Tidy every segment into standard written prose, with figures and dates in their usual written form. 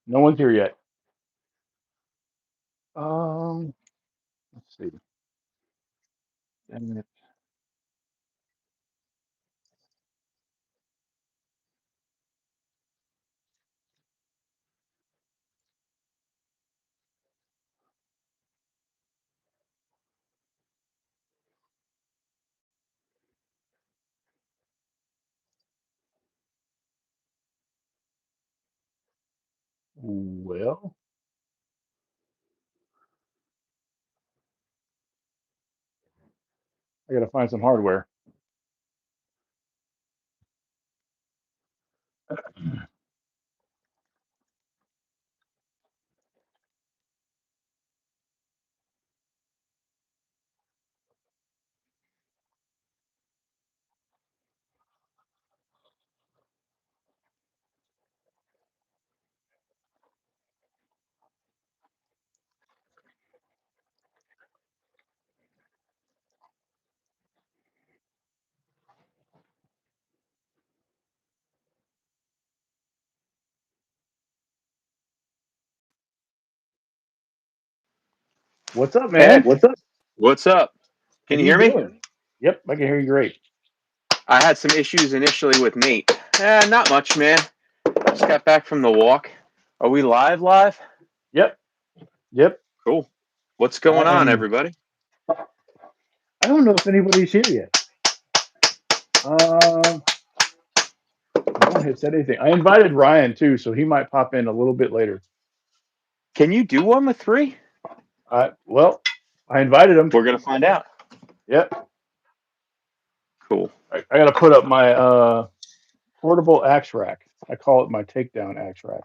No one's here yet. Let's see. Dang it. Well, I gotta find some hardware. What's up, Ed, man? what's up? Can What are you you hear me? doing? Yep, I can hear you great. I had some issues initially with Nate. Not much, man. Just got back from the walk. Are we live? Live? Yep, yep. Cool. What's I going on, am. everybody? I don't know if anybody's here yet. No one has said anything. I invited Ryan too, so he might pop in a little bit later. Can you do one with three? Well, I invited him. We're gonna find out. Yep. Cool. I got to put up my portable axe rack. I call it my takedown axe rack.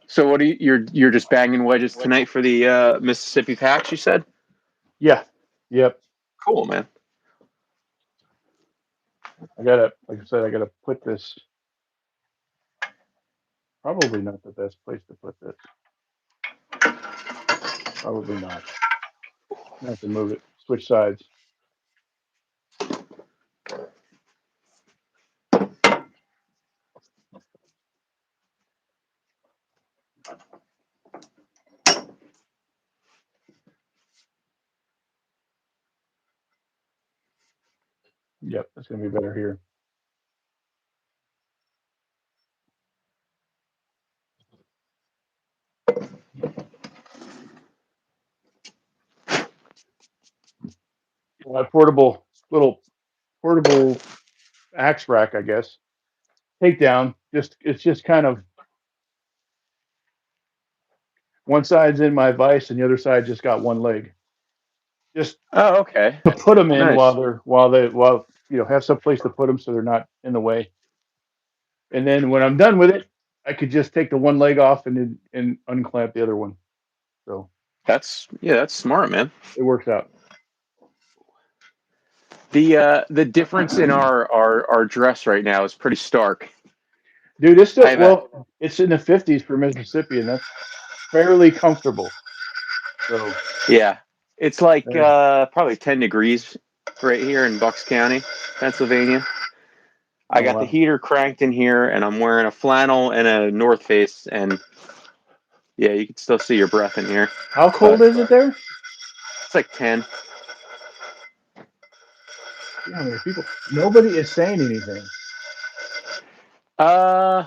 So what are you're just banging wedges tonight for the Mississippi PAX? You said. Yeah. Yep. Cool, man. I gotta, like I said, I gotta put this. Probably not the best place to put this. Probably not. I have to move it. Switch sides. Yep, that's gonna be better here. My portable little portable axe rack, I guess. Takedown. Just it's just kind of one side's in my vise and the other side just got one leg. Just Oh, okay. to put them in Nice. while have some place to put them so they're not in the way. And then when I'm done with it, I could just take the one leg off and unclamp the other one. So That's smart, man. it works out. The difference in our dress right now is pretty stark. Dude, it's I still have a it's in the 50s for Mississippi, and that's fairly comfortable. So Yeah. It's like uh, probably 10 degrees right here in Bucks County, Pennsylvania. I oh got the wow. heater cranked in here and I'm wearing a flannel and a North Face and yeah, you can still see your breath in here. How cold But is it there? it's like 10. See how many people? Nobody is saying anything. Uh,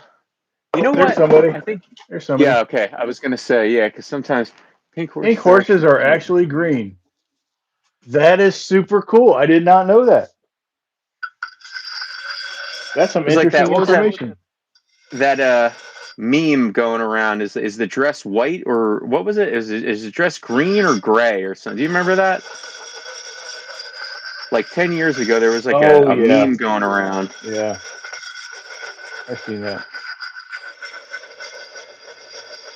you Oh, know there's what? somebody. I think There's somebody. yeah, okay. I was going to say yeah cuz sometimes pink Pink horses are horses actually are green. actually green. That is super cool. I did not know that. That's some It's like that interesting what was that information. that meme going around is the dress white or what was it? Is the dress green or gray or something? Do you remember that? Like 10 years ago there was like Oh a yeah, meme going around. yeah. I've seen that.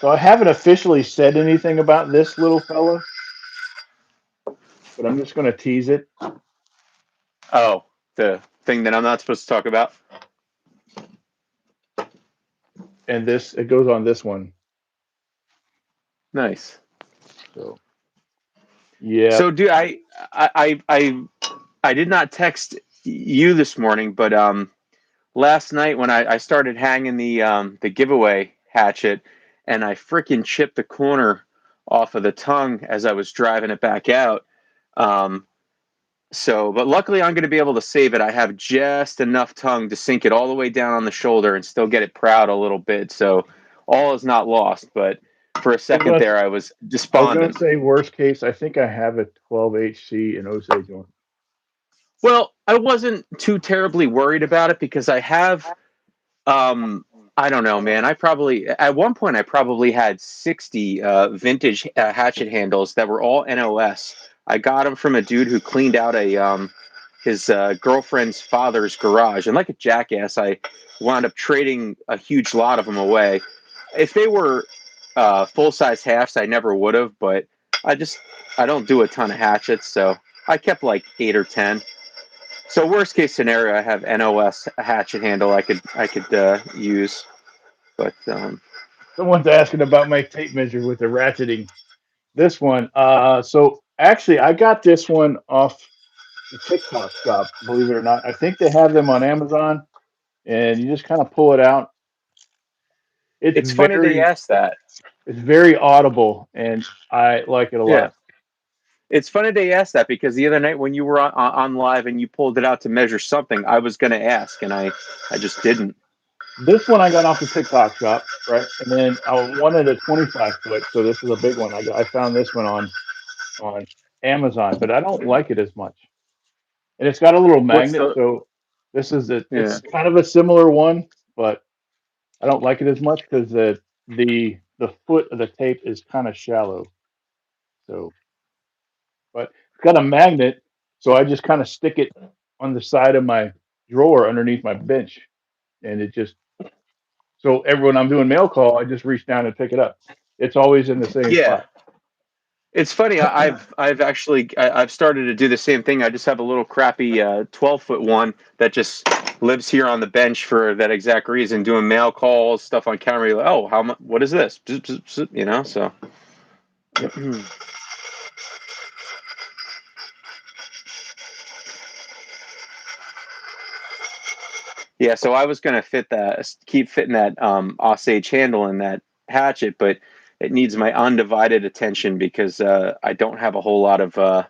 So I haven't officially said anything about this little fella, but I'm just going to tease it. Oh, the thing that I'm not supposed to talk about. And this it goes on this one. Nice. So yeah. So, dude, I did not text you this morning, but last night when I started hanging the giveaway hatchet, and I freaking chipped the corner off of the tongue as I was driving it back out. But luckily I'm going to be able to save it. I have just enough tongue to sink it all the way down on the shoulder and still get it proud a little bit. So all is not lost. But for a second there, I was I was despondent. going to say worst case. I think I have a 12HC and Osage one. Well, I wasn't too terribly worried about it because I have, I don't know, man. At one point, I probably had 60 vintage hatchet handles that were all NOS. I got them from a dude who cleaned out his girlfriend's father's garage. And like a jackass, I wound up trading a huge lot of them away. If they were full-size halves, I never would have, but I don't do a ton of hatchets, so I kept like 8 or 10. So worst case scenario, I have NOS hatchet handle I could use, but Someone's asking about my tape measure with the ratcheting. This one. So actually, I got this one off the TikTok shop. Believe it or not, I think they have them on Amazon, and you just kind of pull it out. it's funny they asked that. It's very audible, and I like it a Yeah, lot. it's funny they asked that because the other night when you were on live and you pulled it out to measure something, I was going to ask and I just didn't. This one I got off the TikTok shop, right? And then I wanted a 25 foot, so this is a big one. I found this one on Amazon, but I don't like it as much. And it's got a little What's magnet, the so this is yeah? it's kind of a similar one, but I don't like it as much because the foot of the tape is kind of shallow. So, but it's got a magnet, so I just kind of stick it on the side of my drawer underneath my bench, and it just so when I'm doing mail call, I just reach down and pick it up. It's always in the same Yeah, spot. it's funny. I've actually I've started to do the same thing. I just have a little crappy 12-foot one that just lives here on the bench for that exact reason. Doing mail calls, stuff on camera. You're like, oh, how much? What is this? You know, so. Yep. Yeah, so I was gonna keep fitting that Osage handle in that hatchet, but it needs my undivided attention because I don't have a whole lot of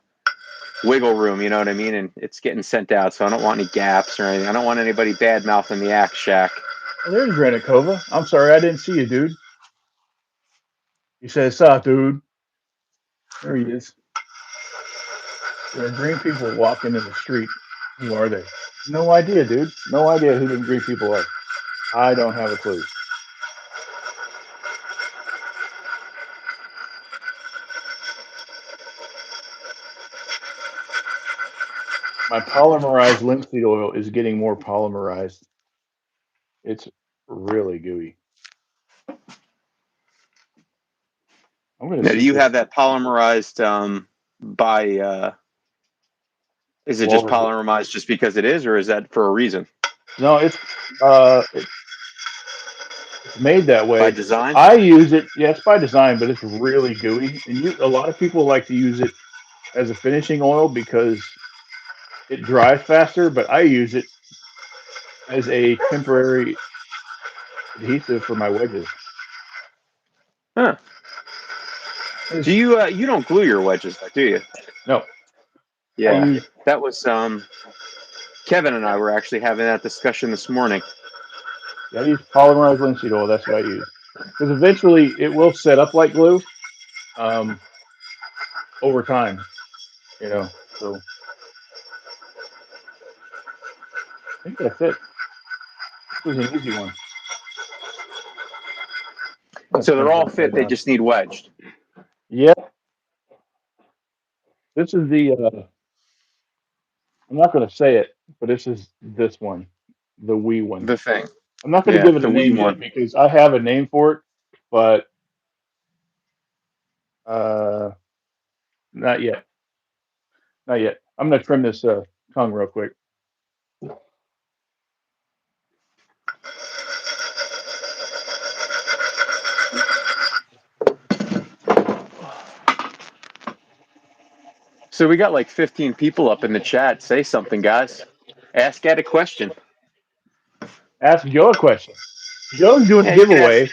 wiggle room. You know what I mean? And it's getting sent out, so I don't want any gaps or anything. I don't want anybody bad mouthing the Axe Shack. Oh, there's Granikova. I'm sorry, I didn't see you, dude. He says, "Sup, dude." There he is. There are green people walking in the street. Who are they? No idea, dude. No idea who the green people are. I don't have a clue. My polymerized linseed oil is getting more polymerized. It's really gooey. I'm going to Now, see do if you this have that polymerized by? Is it just Walrus. polymerized just because it is, or is that for a reason? No, it's made that By way. design? I use it. Yeah, it's by design, but it's really gooey. And a lot of people like to use it as a finishing oil because it dries faster. But I use it as a temporary adhesive for my wedges. Huh. Do you don't glue your wedges, do you? No, I Yeah, use that was Kevin and I were actually having that discussion this morning. I use polymerized linseed oil. That's what I use because eventually it will set up like glue um, over time. So I think that's it. This was an easy one. So Turn they're it all fit. upside They down. just need wedged. Yeah, this is the. I'm not going to say it, but this is this one, the wee one. The thing. I'm not going to Yeah, give it a the wee name yet one. because I have a name for it, but uh, not yet. Not yet. I'm going to trim this tongue real quick. So we got like 15 people up in the chat. Say something, guys. Ask Ed a question. ask Joe a question. Joe's doing a Yeah, you can ask. giveaway,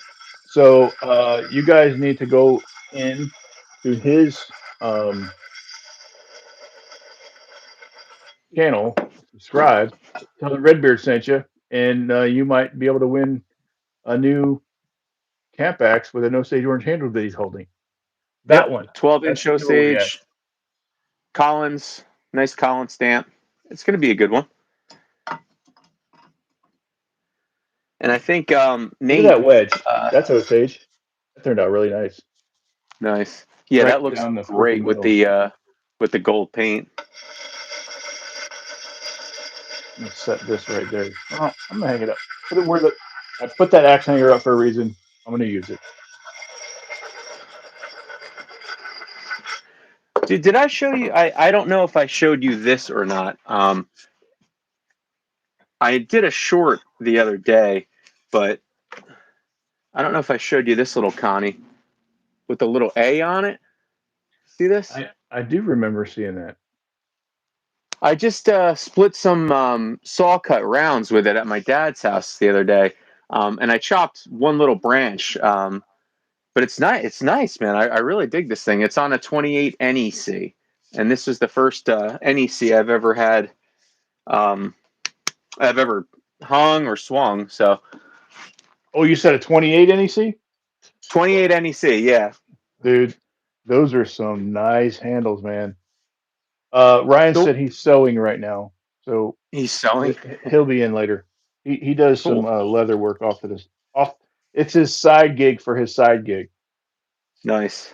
so you guys need to go in to his channel, subscribe, tell the Redbeard sent you, and you might be able to win a new Camp Axe with an Osage Orange handle that he's holding. That Yep, one. 12 That's inch the giveaway. Osage, Collins, nice Collins stamp. It's going to be a good one. And I think Look at Nate, that wedge. That's Osage. That turned out really nice. nice. Yeah, Right that looks down the great freaking with middle. the gold paint. I'm gonna set this right there. Oh, I'm gonna hang it up. Put it where the I put that axe hanger up for a reason. I'm gonna use it. Dude, did I show you? I don't know if I showed you this or not. I did a short the other day, but I don't know if I showed you this little Connie with the little A on it. See this? I do remember seeing that. I just split some saw cut rounds with it at my dad's house the other day, and I chopped one little branch. But it's nice. It's nice, man. I really dig this thing. It's on a 28 NEC, and this is the first NEC I've ever had. I've ever hung or swung. So Oh, you said a 28 NEC? 28 NEC, yeah. Dude, those are some nice handles, man. Ryan So said he's sewing right now, so he's sewing. he'll be in later. He does some Cool. leather work off of this. Off, it's his side gig for his side gig. Nice.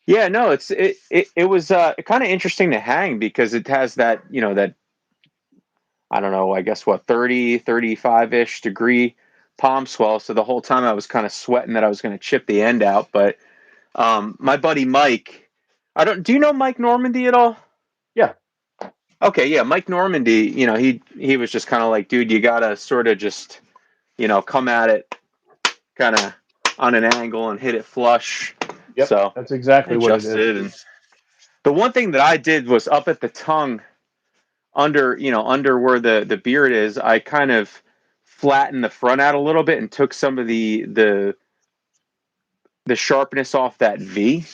Yeah, no, it was kind of interesting to hang because it has that, that I don't know, I guess what 30, 35-ish degree palm swell. So the whole time I was kind of sweating that I was going to chip the end out, but my buddy Mike, I don't do you know Mike Normandy at all? Yeah. Okay, yeah, Mike Normandy, he was just kind of like, dude, you got to sort of just, come at it kind of on an angle and hit it flush. Yep. So That's exactly what it is. adjusted. And the one thing that I did was up at the tongue under where the beard is, I kind of flattened the front out a little bit and took some of the sharpness off that V.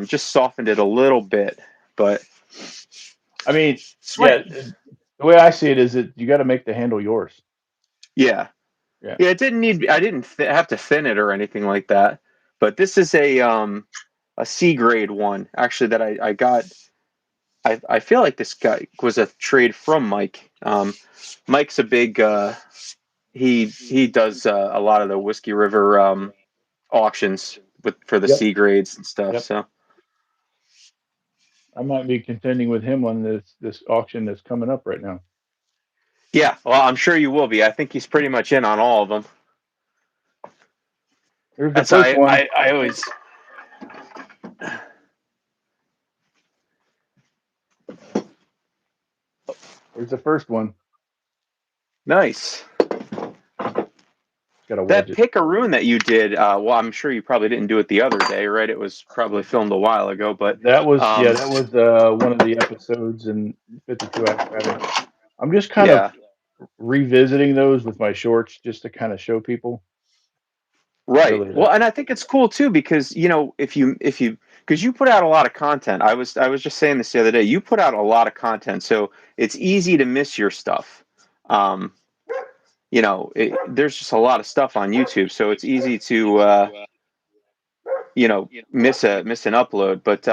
Just softened it a little bit, but I mean, sweet. yeah, the way I see it is that you got to make the handle yours. Yeah. Yeah. Yeah, it didn't need. I didn't have to thin it or anything like that. But this is a C grade one actually that I got. I feel like this guy was a trade from Mike. Mike's a big. He does a lot of the Whiskey River auctions for the Yep. C grades and stuff. Yep. So I might be contending with him on this auction that's coming up right now. yeah, well, I'm sure you will be. I think he's pretty much in on all of them. Here's the That's first one. I always. Here's the first one. Nice. Got a That wedge. Picaroon that you did, well, I'm sure you probably didn't do it the other day, right? It was probably filmed a while ago, but That was that was one of the episodes in 52 Act Pattern. I'm just kind yeah, of revisiting those with my shorts just to kind of show people. right. Really, Well, and I think it's cool too because if you because you put out a lot of content. I was just saying this the other day. You put out a lot of content, so it's easy to miss your stuff. There's just a lot of stuff on YouTube, so it's easy to miss an upload. But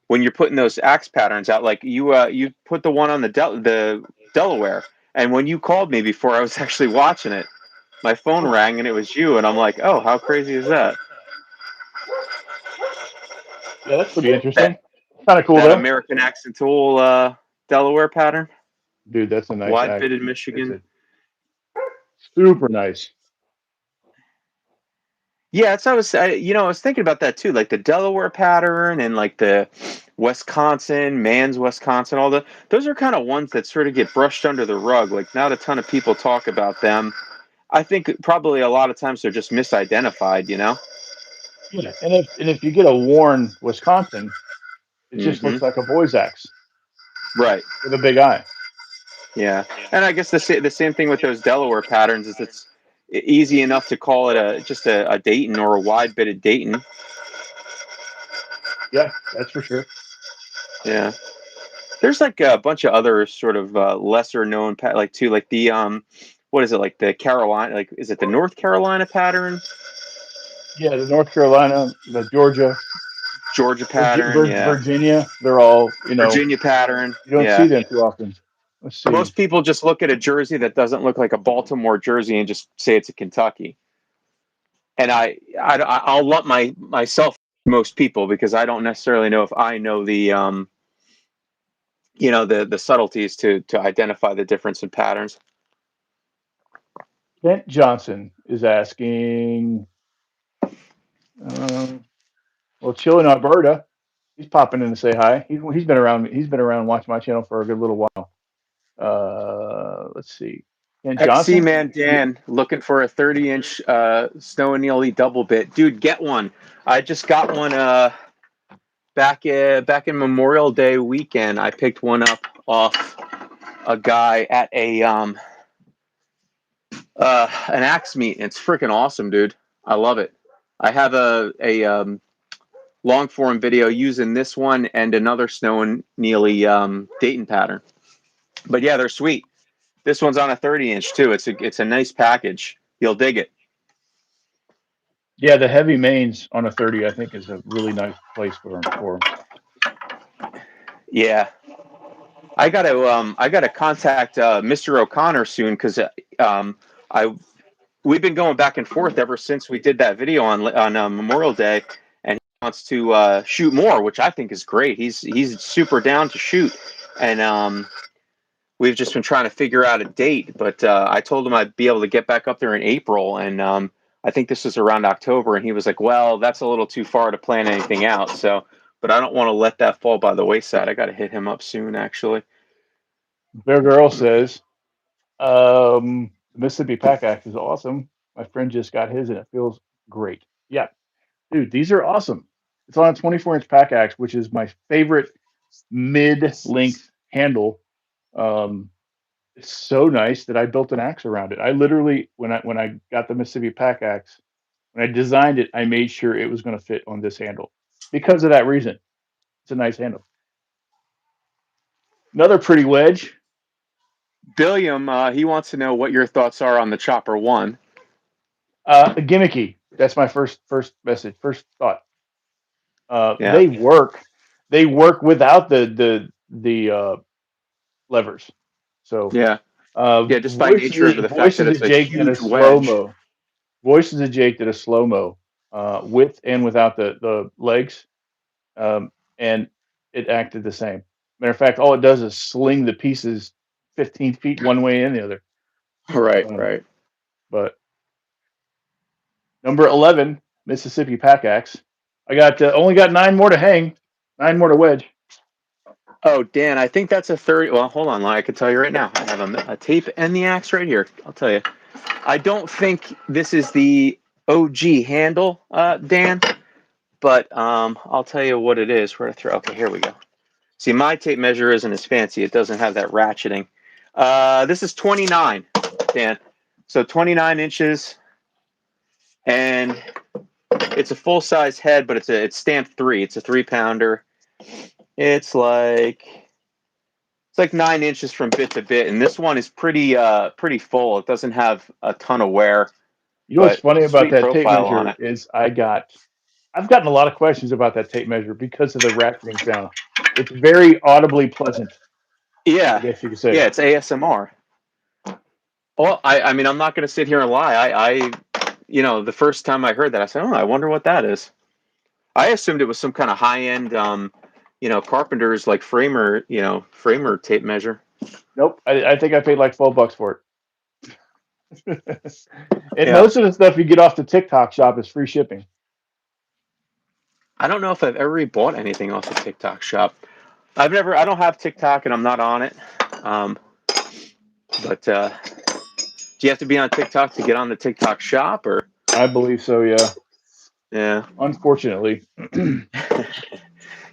when you're putting those axe patterns out, like you put the one on the Delaware, and when you called me before I was actually watching it, my phone rang and it was you, and I'm like, oh, how crazy is that? yeah, that's pretty interesting. Kind of cool That though. American Accent Tool Delaware pattern, Dude, that's a nice wide axe. fitted Michigan. Super nice. Yeah, that's I was thinking about that too, like the Delaware pattern and like the Wisconsin, Man's Wisconsin, those are kind of ones that sort of get brushed under the rug. Like not a ton of people talk about them. I think probably a lot of times they're just misidentified, Yeah, and if you get a worn Wisconsin, it just looks like a boy's axe Right. with a big eye. Yeah, and I guess the same thing with those Delaware patterns is it's easy enough to call it just a Dayton or a wide bitted Dayton. Yeah, that's for sure. Yeah, there's like a bunch of other sort of lesser known like too, like the what is it, like the Carolina, like is it the North Carolina pattern, Yeah, the North Carolina, the Georgia, Georgia pattern, yeah, Virginia, they're all, Virginia pattern, you don't see yeah. them too often. Let's see. Most people just look at a jersey that doesn't look like a Baltimore jersey and just say it's a Kentucky. And I'll lump myself most people because I don't necessarily know if I know the the subtleties to identify the difference in patterns. Kent Johnson is asking, well, Chill in Alberta, he's popping in to say hi. He's been around. He's been around watching my channel for a good little while. Let's see. Kent XC Johnson. Man Dan looking for a 30-inch Snow Annealy double bit. Dude, get one. I just got one back in Memorial Day weekend. I picked one up off a guy at an axe meet. It's freaking awesome, dude. I love it. I have a long form video using this one and another Snow Annealy Dayton pattern. But yeah, they're sweet. This one's on a 30-inch too. It's a nice package. You'll dig it. Yeah, the heavy mains on a 30, I think, is a really nice place for him. Yeah, I gotta contact Mr. O'Connor soon because I we've been going back and forth ever since we did that video on Memorial Day, and he wants to shoot more, which I think is great. He's super down to shoot, and we've just been trying to figure out a date. But I told him I'd be able to get back up there in April, and I think this was around October, and he was like, "Well, that's a little too far to plan anything out." So, but I don't want to let that fall by the wayside. I got to hit him up soon, actually. Bear Girl says, the Mississippi Pack Axe is awesome. My friend just got his and it feels great. Yeah, dude, these are awesome. It's on a 24-inch Pack Axe, which is my favorite mid-length handle. It's so nice that I built an axe around it. I literally, when I got the Mississippi Pack Axe, when I designed it, I made sure it was going to fit on this handle because of that reason. It's a nice handle. Another pretty wedge. Billiam, he wants to know what your thoughts are on the Chopper One. Gimmicky. That's my first message. First thought. Yeah. They work. They work without the levers. So Yeah. Yeah, just by nature of the fact that it's a huge wedge. Voices of Jake did a slow mo with and without the legs, and it acted the same. Matter of fact, all it does is sling the pieces 15 feet one way and the other. Right, right. But number 11, Mississippi Pack Axe. I got only got 9 more to hang, 9 more to wedge. Oh, Dan, I think that's a 30. Well, hold on. I can tell you right now. I have a tape and the axe right here. I'll tell you. I don't think this is the OG handle, Dan, but I'll tell you what it is. Where to throw? Okay, here we go. See, my tape measure isn't as fancy. It doesn't have that ratcheting. This is 29, Dan. So 29 inches, and it's a full size head, but it's stamped 3. It's a 3-pounder. It's like 9 inches from bit to bit, and this one is pretty full. It doesn't have a ton of wear. You know what's funny about that tape profile measure is I've gotten a lot of questions about that tape measure because of the ratcheting sound. It's very audibly pleasant. Yeah, I guess you could say. Yeah, it's ASMR. Well, I mean, I'm not going to sit here and lie. I the first time I heard that, I said, "Oh, I wonder what that is." I assumed it was some kind of high-end, carpenter's like framer tape measure. Nope. I think I paid like $12 for it. And most of the stuff you get off the TikTok shop is free shipping. I don't know if I've ever bought anything off the TikTok shop. I don't have TikTok and I'm not on it. But do you have to be on TikTok to get on the TikTok shop, or? I believe so, yeah. Yeah. Unfortunately.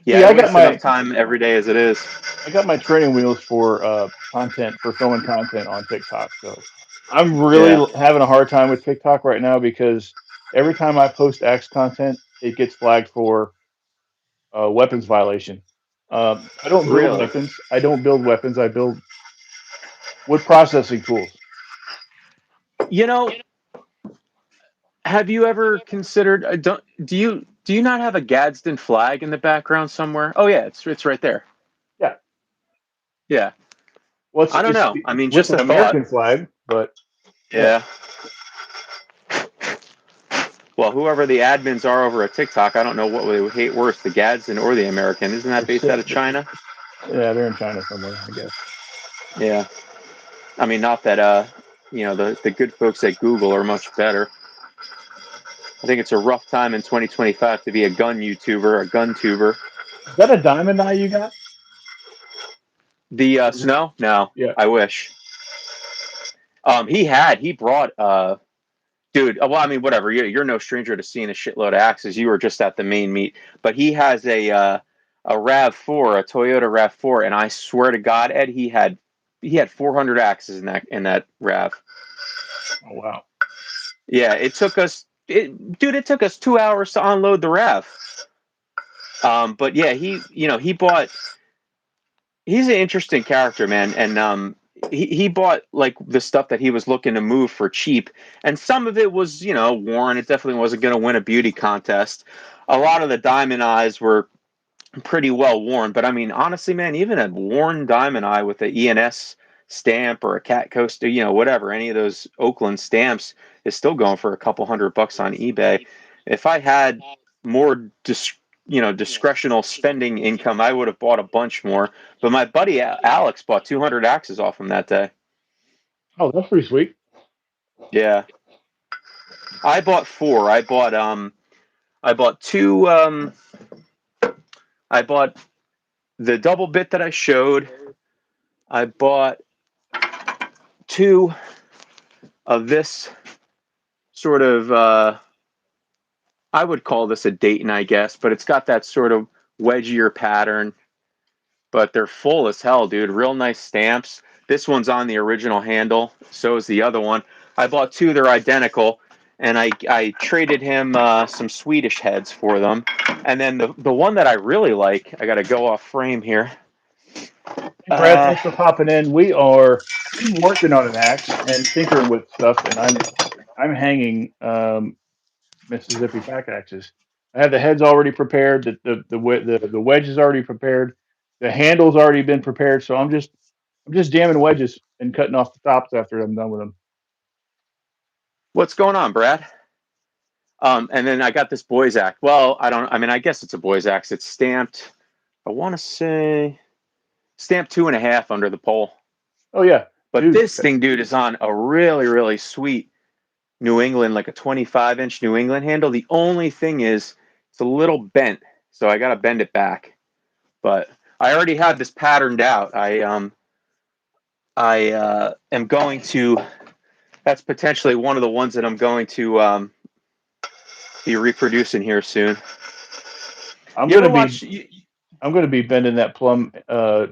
Yeah, See, I waste enough time every day as it is. I got my training wheels for content for filming content on TikTok. So I'm really Yeah. having a hard time with TikTok right now because every time I post Axe content, it gets flagged for weapons violation. I don't build Really? weapons. I don't build weapons. I build wood processing tools. You know, have you ever considered? Do you not have a Gadsden flag in the background somewhere? Oh yeah, it's right there. Yeah. Yeah. Well, I don't know. I it's mean, with just an a thought. American flag, but yeah. Yeah. Well, whoever the admins are over at TikTok, I don't know what they would hate worse, the Gadsden or the American. Isn't that They're based out sick. of China? Yeah, they're in China somewhere, I guess. Yeah. I mean, not that the good folks at Google are much better. I think it's a rough time in 2025 to be a gun YouTuber, a gun tuber. Is that a diamond eye you got? The Snow? No, Yeah. I wish. He brought dude. Well, I mean, whatever. You're no stranger to seeing a shitload of axes. You were just at the main meet, but he has a Rav4, a Toyota Rav4, and I swear to God, Ed, he had 400 axes in that Rav. Oh wow. Yeah, it took us 2 hours to unload the Rav. But yeah, he bought. He's an interesting character, man, and he bought like the stuff that he was looking to move for cheap, and some of it was worn. It definitely wasn't going to win a beauty contest. A lot of the diamond eyes were pretty well worn, but I mean, honestly, man, even a worn diamond eye with the ENS stamp or a Cat Coaster, whatever, any of those Oakland stamps is still going for a couple $100 on eBay. If I had more discretional spending income, I would have bought a bunch more. But my buddy Alex bought 200 axes off him that day. Oh, that's pretty sweet. Yeah, I bought four. I bought two. I bought the double bit that I showed. I bought two of this sort of. I would call this a Dayton, I guess, but it's got that sort of wedgier pattern. But they're full as hell, dude. Real nice stamps. This one's on the original handle. So is the other one. I bought two. They're identical, and I traded him some Swedish heads for them. And then the one that I really like, I got to go off frame here. Hey, Brad, thanks for popping in. I'm working on an axe and tinkering with stuff, and I'm hanging Mississippi pack axes. I have the heads already prepared. The wedge is already prepared. The handle's already been prepared. So I'm just jamming wedges and cutting off the tops after I'm done with them. What's going on, Brad? And then I got this boys axe. Well, I mean, I guess it's a boys axe. It's stamped. I want to say stamped 2.5 under the pole. Oh yeah, But dude. this thing, dude, is on a really, really sweet New England, like a 25-inch New England handle. The only thing is it's a little bent, so I got to bend it back. But I already have this patterned out. I am going to. That's potentially one of the ones that I'm going to be reproducing here soon. I'm You gonna ever be watch? I'm gonna be bending that plum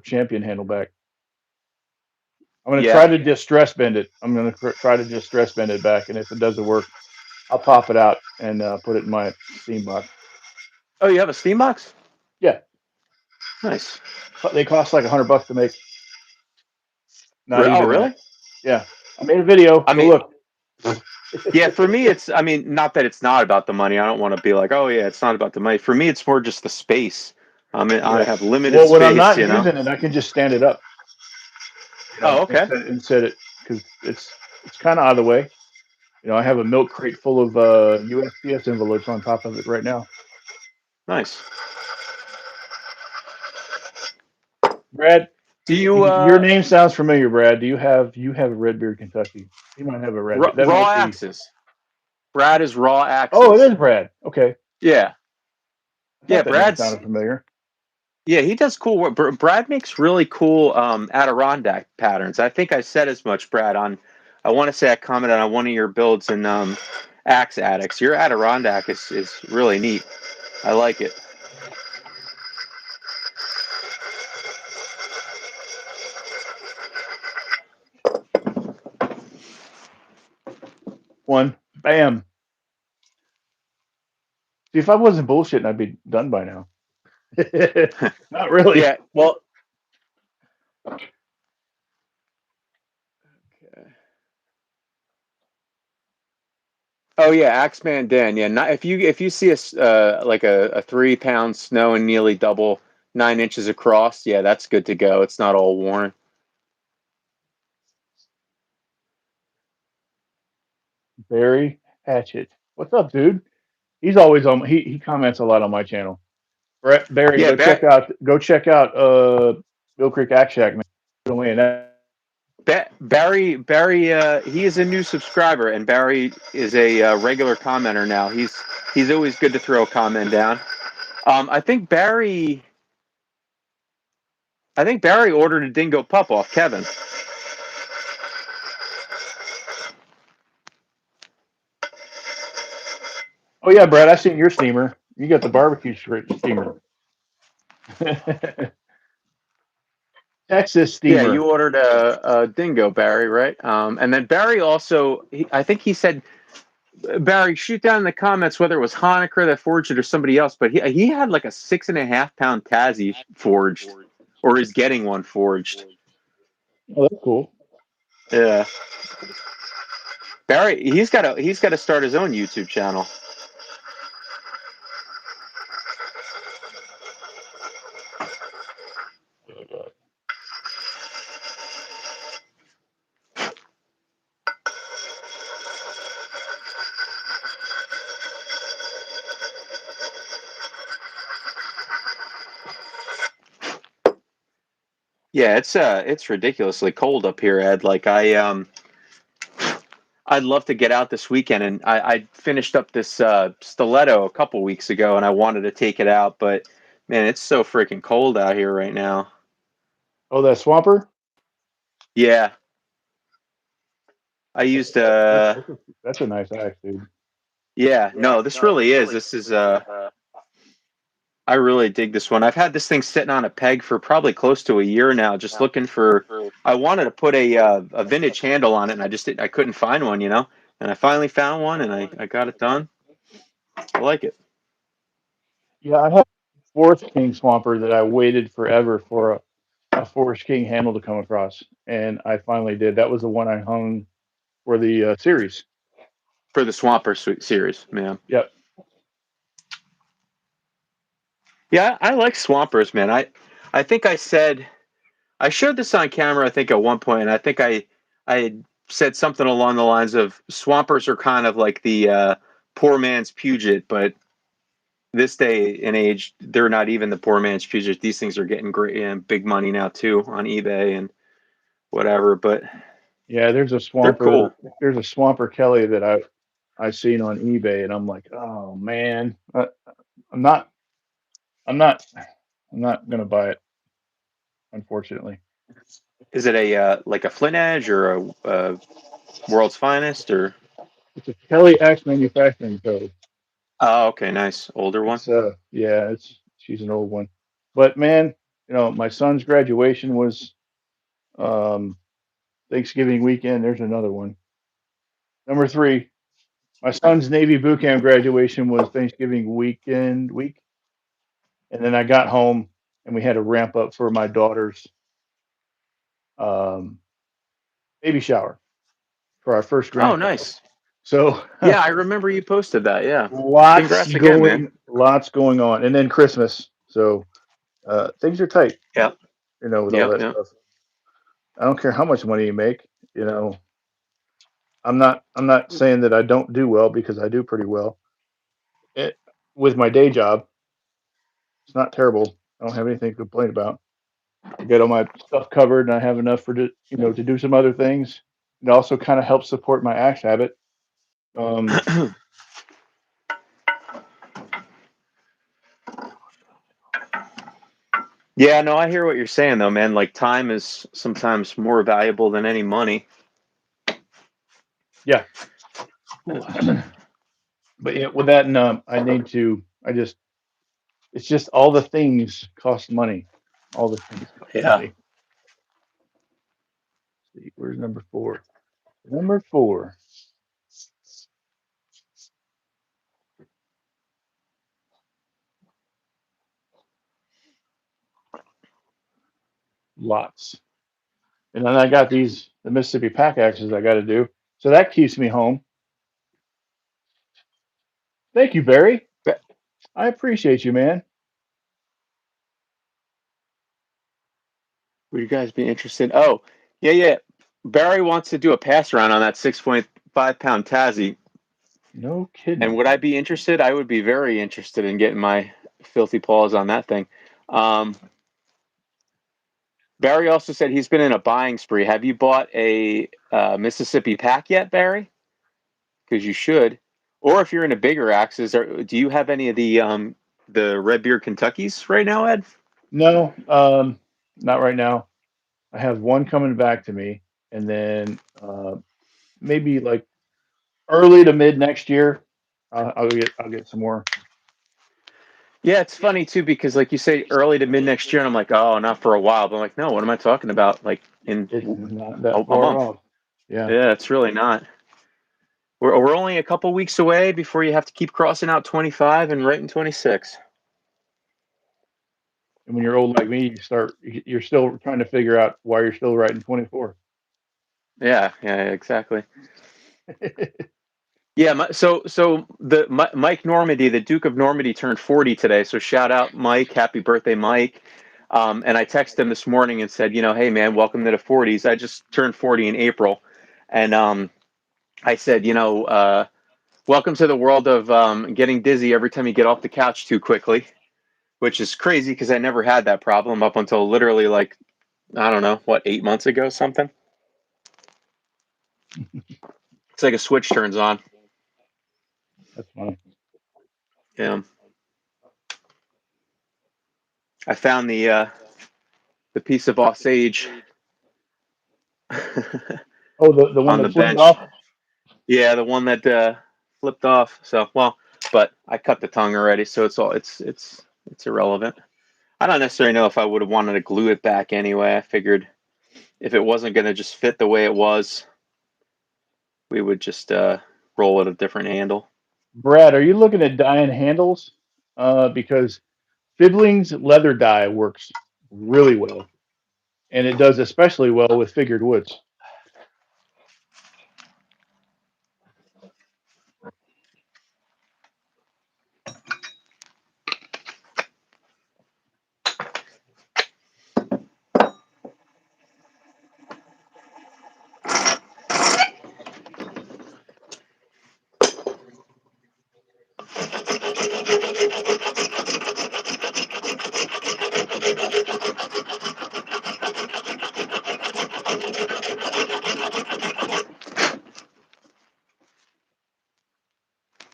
champion handle back. I'm gonna Yeah. try to distress bend it. I'm gonna try to distress bend it back, and if it doesn't work, I'll pop it out and put it in my steam box. Oh, you have a steam box? Yeah, Nice. they cost like $100 to make. Not Oh, even that. really? Yeah, I made a video. I Go mean, look. yeah. For me, it's. I mean, not that it's not about the money. I don't want to be like, oh yeah, it's not about the money. For me, it's more just the space. I Yeah. have limited Well, when I'm space. not using it, I can just stand it up. Oh, okay. And set it because it's kind of out of the way. I have a milk crate full of USPS envelopes on top of it right now. Nice. Brad, Do you your name sounds familiar, Brad. You have a Redbeard, Kentucky? You might have a Redbeard. That raw might be. axes? Brad is raw Oh, it axes. is Brad. Okay, Yeah. I Yeah. thought that name sounded familiar. Yeah, he does cool work. Brad makes really cool Adirondack patterns. I think I said as much, Brad. I want to say I commented on one of your builds in Axe Addicts. Your Adirondack is really neat. I like it. one. Bam. See, if I wasn't bullshitting, I'd be done by now. Not really. Yeah. Well. Oh yeah, Axeman Dan. Yeah, not, if you see like a 3 pound snow and nearly double 9 inches across, yeah, that's good to go. It's not all worn. Barry Hatchet. What's up, dude? He's always on. He comments a lot on my channel. Brett Barry, Yeah, go check out Bill Creek Act Shack, man. Barry, he is a new subscriber, and Barry is a regular commenter now. He's always good to throw a comment down. I think Barry ordered a dingo pup off Kevin. Oh yeah, Brad, I seen your steamer. You got the barbecue steamer. Texas Yeah, steamer. you ordered a dingo, Barry, right? And then Barry also, I think he said, Barry, shoot down in the comments whether it was Honecker that forged it or somebody else, but he had like a 6.5 pound Tassie forged, or is getting one forged. Oh, that's cool. Yeah, Barry, he's got to start his own YouTube channel. Yeah, it's ridiculously cold up here, Ed. Like I'd love to get out this weekend, and I finished up this stiletto a couple weeks ago, and I wanted to take it out, but man, it's so freaking cold out here right now. Oh, that swamper. Yeah, I used That's a nice axe, dude. yeah, no, this really is. This is I really dig this one. I've had this thing sitting on a peg for probably close to a year now, just looking for. I wanted to put a vintage handle on it, and I couldn't find one, and I finally found one, and I got it done. I like it. Yeah, I have a Forest King swamper that I waited forever for a Forest King handle to come across, and I finally did. That was the one I hung for the series. For the Swamper series, man. Yep. Yeah, I like Swampers, man. I think I said I showed this on camera. I think at one point, and I think I had said something along the lines of Swampers are kind of like the poor man's Puget, but this day and age, they're not even the poor man's Puget. These things are getting great and big money now too on eBay and whatever. But Yeah, they're cool. There's a swamper Kelly that I seen on eBay, and I'm like, oh man, I'm not, I'm not, I'm not gonna buy it, unfortunately. Is it a like a Flint Edge or a World's Finest or? It's a Kelly Axe Manufacturing Code. Oh, okay, nice older one. It's yeah, it's she's an old one, but man, my son's graduation was um Thanksgiving weekend. There's another one. Number three, my son's Navy boot camp graduation was Thanksgiving week, and then I got home and we had to ramp up for my daughter's um, baby shower for our first Oh, grandchild. nice. So Yeah, I remember you posted that. Yeah. Congrats again, man. lots going on, and then Christmas. So things are tight, Yep. with all Yep. that Yep. stuff. I don't care how much money you make. I'm not saying that I don't do well because I do pretty well. It, with my day job, it's not terrible. I don't have anything to complain about. I get all my stuff covered, and I have enough to do some other things. It also kind of helps support my axe habit. Um, Yeah, no, I hear what you're saying though, man. Like time is sometimes more valuable than any money. yeah, but yeah, with that, and I need to. It's just all the things cost money. All the things cost Yeah. money. Let's see, where's number four? Number four. lots. And then I got the Mississippi pack axes I got to do. So that keeps me home. Thank you, Barry. I appreciate you, man. Would you guys be interested? Oh, yeah. Barry wants to do a pass around on that 6.5 pound Tassie. No kidding. And would I be interested? I would be very interested in getting my filthy paws on that thing. Barry also said he's been in a buying spree. Have you bought a Mississippi pack yet, Barry? Because you should. Or if you're into bigger axes, do you have any of the Redbeard Kentuckys right now, Ed? No, not right now. I have one coming back to me, and then maybe like early to mid next year, I'll get some more. Yeah, it's funny too because like you say early to mid next year, and I'm like, oh, not for a while. But I'm like, no, what am I talking about? Like in It's not that a far month? off. Yeah. Yeah, it's really not. We're only a couple weeks away before you have to keep crossing out 25 and right in 26. And when you're old like me, you're still trying to figure out why you're still writing 24. Yeah, exactly. Yeah, Mike Normandy, the Duke of Normandy, turned 40 today. So shout out Mike, happy birthday, Mike. And I texted him this morning and said, hey man, welcome to the 40s. I just turned 40 in April, and I said, welcome to the world of getting dizzy every time you get off the couch too quickly, which is crazy because I never had that problem up until literally like, I don't know, 8 months ago, something. It's like a switch turns on. That's funny. Yeah. I found the piece of Osage. Oh, the one On the that flipped bench. off? Yeah, the one that flipped off. So, but I cut the tongue already, so it's irrelevant. I don't necessarily know if I would have wanted to glue it back anyway. I figured if it wasn't going to just fit the way it was, we would just roll it a different handle. Brad, are you looking at dyeing handles? Because Fibling's leather dye works really well, and it does especially well with figured woods.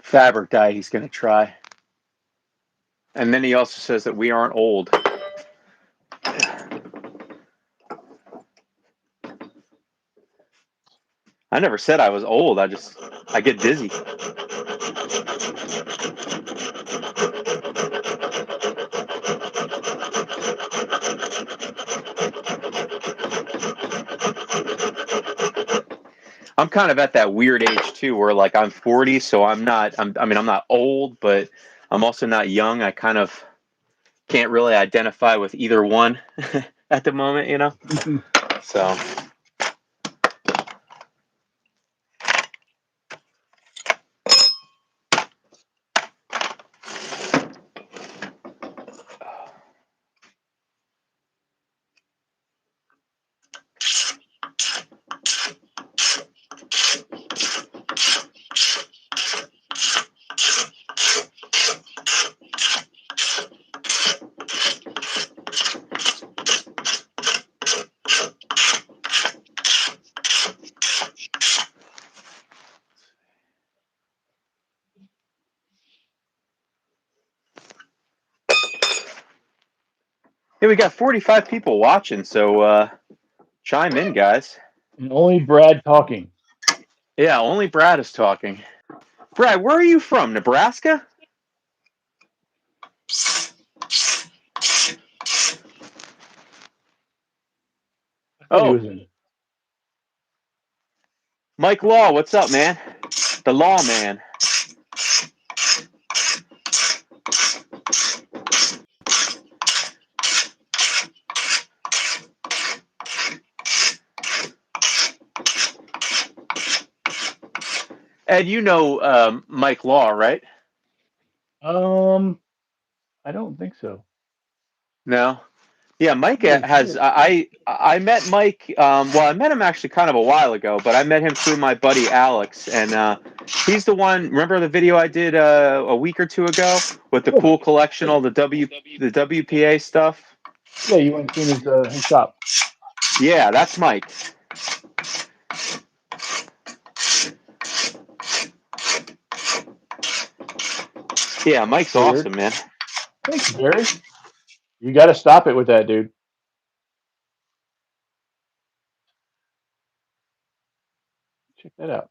Fabric dye he's going to try. And then he also says that we aren't old. I never said I was old. I get dizzy. I'm kind of at that weird age too, where like I'm 40, so I'm not old, but I'm also not young. I kind of can't really identify with either one at the moment, So. Hey, we got 45 people watching, so chime in, guys. And only Brad talking. Yeah, only Brad is talking. Brad, where are you from? Nebraska? I thought he was in. Mike Law, what's up, man? The Law Man. Ed, you know Mike Law, right? I don't think so. No. Yeah, Mike Really has. good. I met Mike. Well, I met him actually kind of a while ago, but I met him through my buddy Alex, and he's the one. Remember the video I did a week or two ago with the Yeah, cool collection, all the WPA stuff. yeah. You went and seen his shop. Yeah, that's Mike. Yeah, Mike's Weird. awesome, man. Thanks, Barry. You got to stop it with that, dude. Check that out.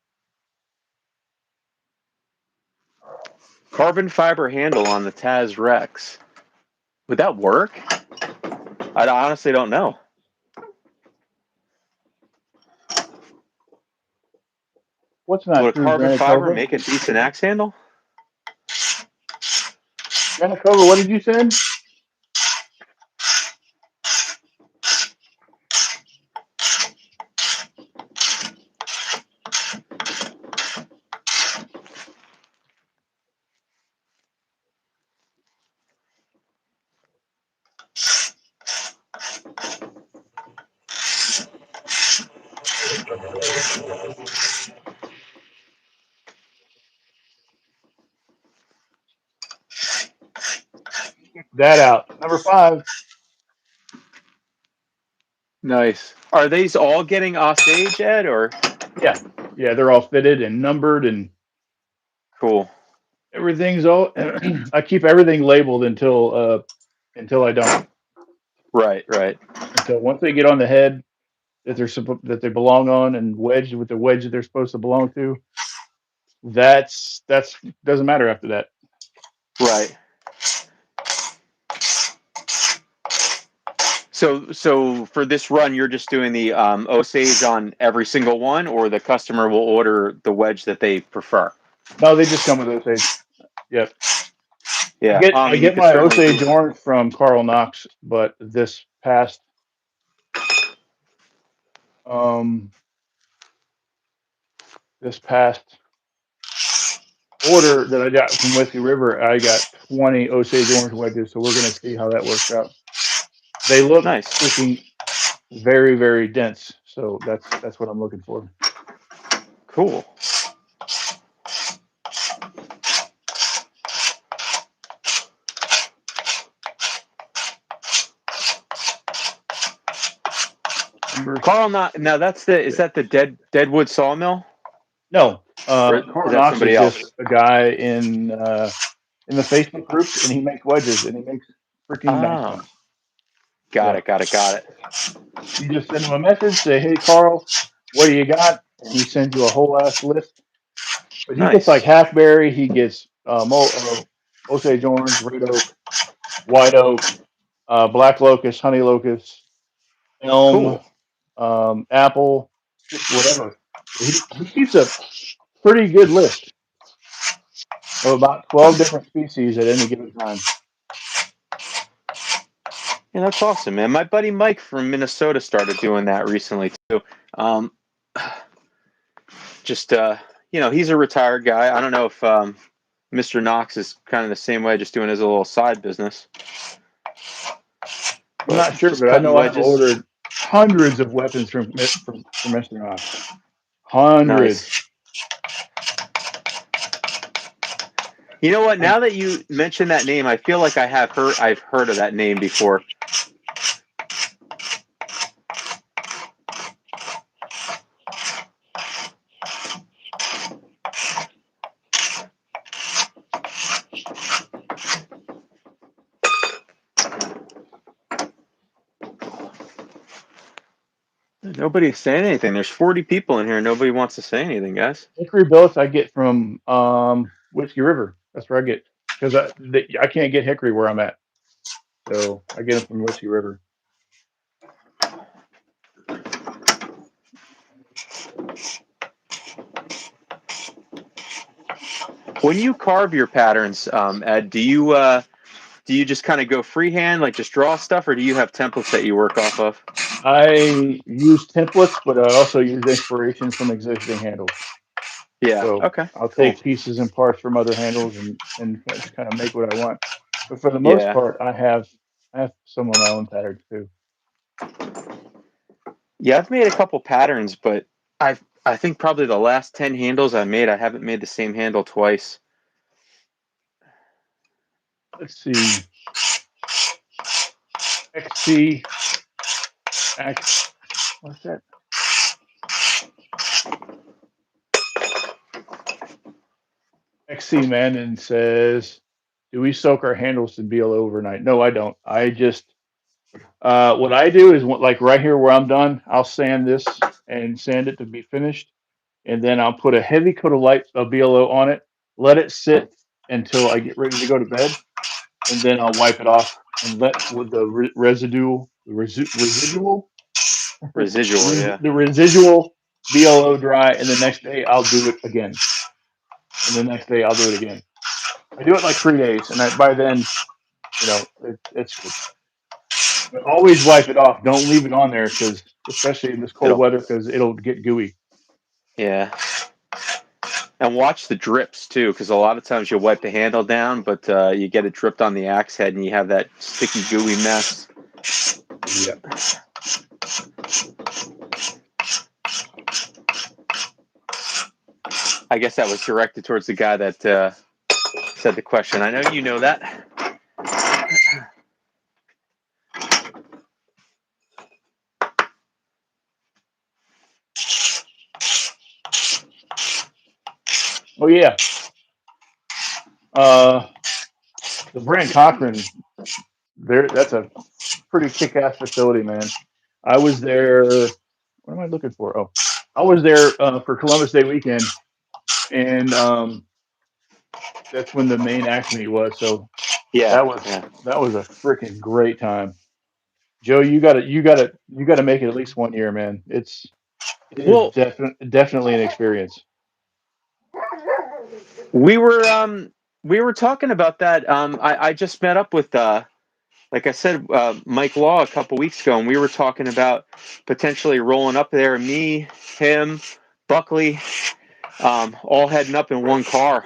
Carbon fiber handle on the Taz Rex. Would that work? I honestly don't know. What's Would not a true, carbon fiber Granikova? make a decent axe handle? Granikova, what did you send? That out. Number 5. Nice. Are these all getting Osage, Ed, or Yeah, yeah. They're all fitted and numbered, and cool? everything's all. I keep everything labeled until I don't. Right, right. Until once they get on the head that they belong on and wedged with the wedge that they're supposed to belong to, that's doesn't matter after that. Right. So for this run, you're just doing the Osage on every single one, or the customer will order the wedge that they prefer. No, they just come with Osage. Yep. Yeah, I you get could my certainly Osage do. orange from Carl Knox, but this past um this past order that I got from Whiskey River, I got 20 Osage orange wedges, so we're gonna see how that works out. They look Nice. freaking very, very dense, so that's what I'm looking for. Cool. Number Carl, not now. That's the is 6. that the Deadwood Sawmill, No, or Carl is that Knox is somebody just else? a guy in the Facebook groups, and he makes wedges, and he makes freaking nice Oh, ones. got Yeah, it, got it, got it. you just send him a message, say, "Hey, Carl, what do you got?" And he sends you a whole ass list. But he gets like Nice. hackberry, he gets Osage orange, red oak, white oak, black locust, honey locust, elm, Cool. apple, just whatever. He keeps a pretty good list of about 12 different species at any given time. Yeah, that's awesome, man. My buddy Mike from Minnesota started doing that recently too. Um, just he's a retired guy. I don't know if Mr. Knox is kind of the same way, just doing his little side business, I'm but not sure, just but I cutting know I've wedges. ordered hundreds of weapons from Mr. Knox. Hundreds. Nice. You know what? Now that you mention that name, I feel like I've heard of that name before. Nobody's saying anything. There's 40 people in here. Nobody wants to say anything, guys. Hickory billets I get from Whiskey River. That's where I get because I can't get hickory where I'm at, so I get them from Whiskey River. When you carve your patterns, Ed, do you just kind of go freehand, like just draw stuff, or do you have templates that you work off of? I use templates, but I also use inspiration from existing handles. Yeah. So Okay. I'll Cool. take pieces and parts from other handles and kind of make what I want. But for the most Yeah. part, I have some of my own patterns too. Yeah, I've made a couple patterns, but I think probably the last 10 handles I made, I haven't made the same handle twice. Let's see. XC X. What's that? XC Mannon says, "Do we soak our handles in BLO overnight?" No, I don't. I just what I do is like right here where I'm done, I'll sand this and sand it to be finished, and then I'll put a heavy coat of light of BLO on it, let it sit until I get ready to go to bed, and then I'll wipe it off and let with the residual Residual, yeah. the residual BLO dry, and the next day I'll do it again, and the next day I'll do it again. I do it like 3 days, and by then, it's good. But always wipe it off. Don't leave it on there because, especially in this cold It'll, weather, because it'll get gooey. yeah. And watch the drips too, because a lot of times you'll wipe the handle down, but you get it dripped on the axe head, and you have that sticky, gooey mess. Yeah. I guess that was directed towards the guy that said the question. I know you know that. Oh yeah. The Brand Cochrane. That's a pretty kick-ass facility, man. I was there. What am I looking for? Oh, I was there for Columbus Day weekend, and that's when the main axe meet was. So Yeah, that was yeah. that was a freaking great time. Joe, you gotta make it at least 1 year, man. It is Well, definitely an experience. we were we were talking about that. I just met up with like I said, Mike Law a couple weeks ago, and we were talking about potentially rolling up there. Me, him, Buckley, all heading up in one car.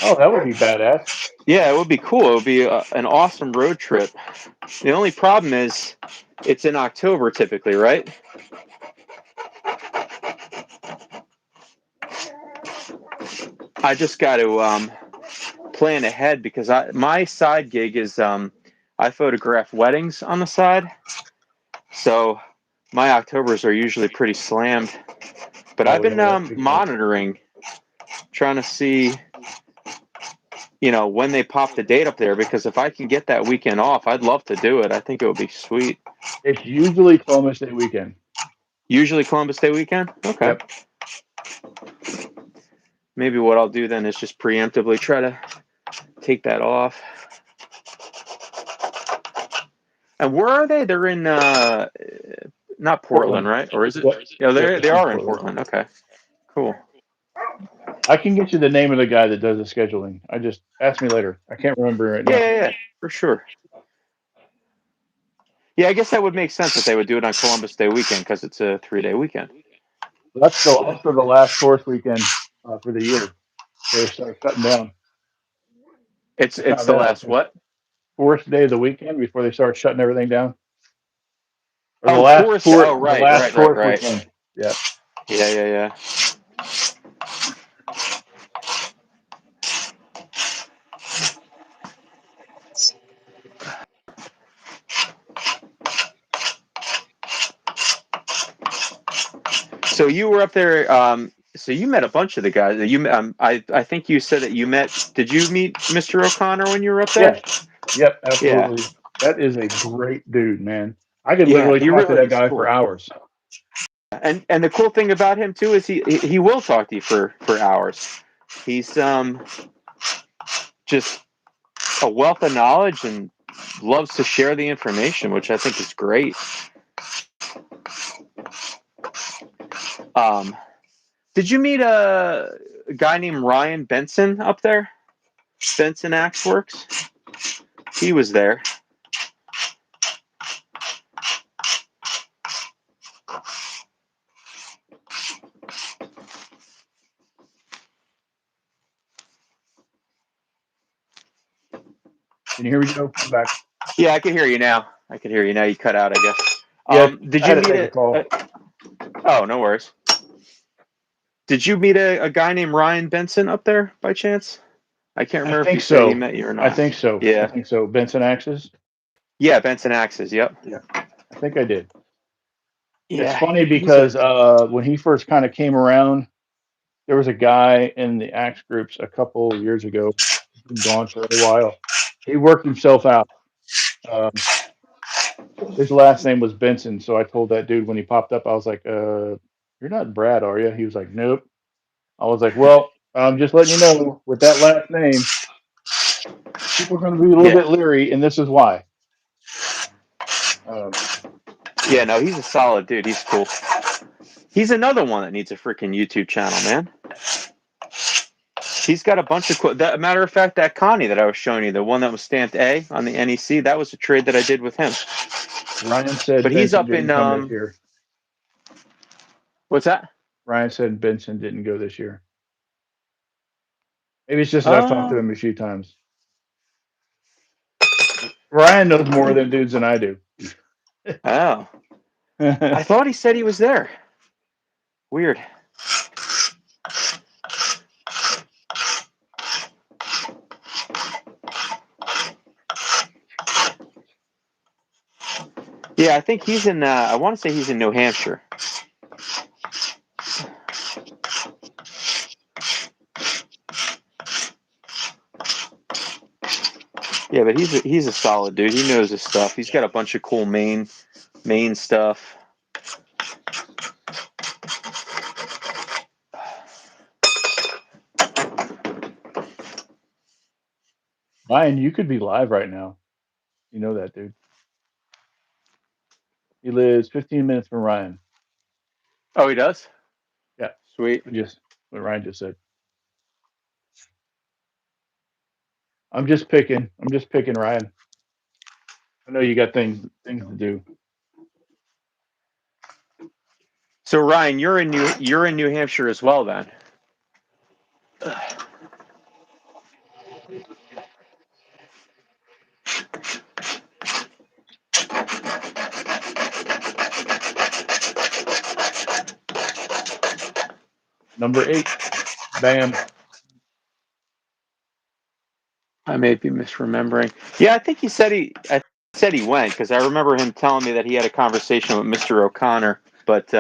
Oh, that would be badass. Yeah, it would be cool. It would be an awesome road trip. The only problem is it's in October typically, right? I just got to plan ahead because my side gig is I photograph weddings on the side, so my Octobers are usually pretty slammed. But I've Oh been yeah, that makes sense. monitoring, trying to see, when they pop the date up there. Because if I can get that weekend off, I'd love to do it. I think it would be sweet. It's usually Columbus Day weekend. Usually Columbus Day weekend. Okay. Yep. Maybe what I'll do then is just preemptively try to take that off. And where are they? They're in not Portland, Portland. right? Or is it? Yep. Yeah, Yep. they It's in are in Portland. Portland. Okay, cool. I can get you the name of the guy that does the scheduling. I just ask me later. I can't remember right now. Yeah, for sure. Yeah, I guess that would make sense that they would do it on Columbus Day weekend because it's a 3-day weekend. That's also the last course weekend for the year. They start shutting down. I It's found the that out last too. what? Fourth day of the weekend before they start shutting everything down, or Oh, course. Oh, the right, last right, right, course right. weekend. Yeah. Yeah. So you were up there. So you met a bunch of the guys. I think you said that you met. Did you meet Mr. O'Connor when you were up there? Yeah. Yep. Yeah. Absolutely. That is a great dude, man. I could Yeah, literally he talk to really that is guy for cool. hours. And the cool thing about him too is he will talk to you for hours. He's just a wealth of knowledge and loves to share the information, which I think is great. Um, did you meet a guy named Ryan Benson up there? Benson Axe Works. He was there. Can you hear me, Joe? I'm back. Yeah, I can hear you now. I can hear you now. You cut out, I guess. Yeah, Did I you had to meet take a call. oh, no worries. Did you meet a guy named Ryan Benson up there by chance? I can't I remember if think he said he so. met you or I not. think so. I Yeah. think so. Benson Axis. Yeah, Benson Axes. Yep. Yeah, I think I did. It's Yeah, funny he's a because when he first kind of came around, there was a guy in the Axe groups a couple years ago. He's been gone for a while. He worked himself out. Um, his last name was Benson, so I told that dude when he popped up, I was like, "You're not Brad, are you?" He was like, "Nope." I was like, "Well, I'm just letting you know, with that last name, people are going to be a little yeah. bit leery, and this is why." Um, Yeah, no, he's a solid dude. He's cool. He's another one that needs a freaking YouTube channel, man. He's got a bunch of cool. That matter of fact, that Connie that I was showing you, the one that was stamped A on the NEC, that was a trade that I did with him. Ryan said But he's Benson up in didn't come this year. what's that? Ryan said Benson didn't go this year. Maybe it's just that I've talked to him a few times. Ryan knows more of them dudes than I do. Oh, I thought he said he was there. Weird. Yeah, I think he's in. I want to say he's in New Hampshire. Yeah, but he's a solid dude. He knows his stuff. He's got a bunch of cool Maine stuff. Ryan, you could be live right now. You know that, dude. He lives 15 minutes from Ryan. Oh, he does. Yeah, Sweet. just what Ryan just said. I'm just picking. I'm just picking Ryan. I know you got things to do. So Ryan, you're in New Hampshire as well, then. Number 8. Bam. I may be misremembering. Yeah, I think he said I said he went because I remember him telling me that he had a conversation with Mr. O'Connor, but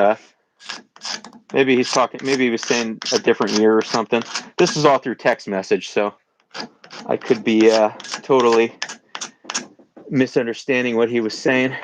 maybe he's talking. Maybe he was saying a different year or something. This is all through text message, so I could be totally misunderstanding what he was saying.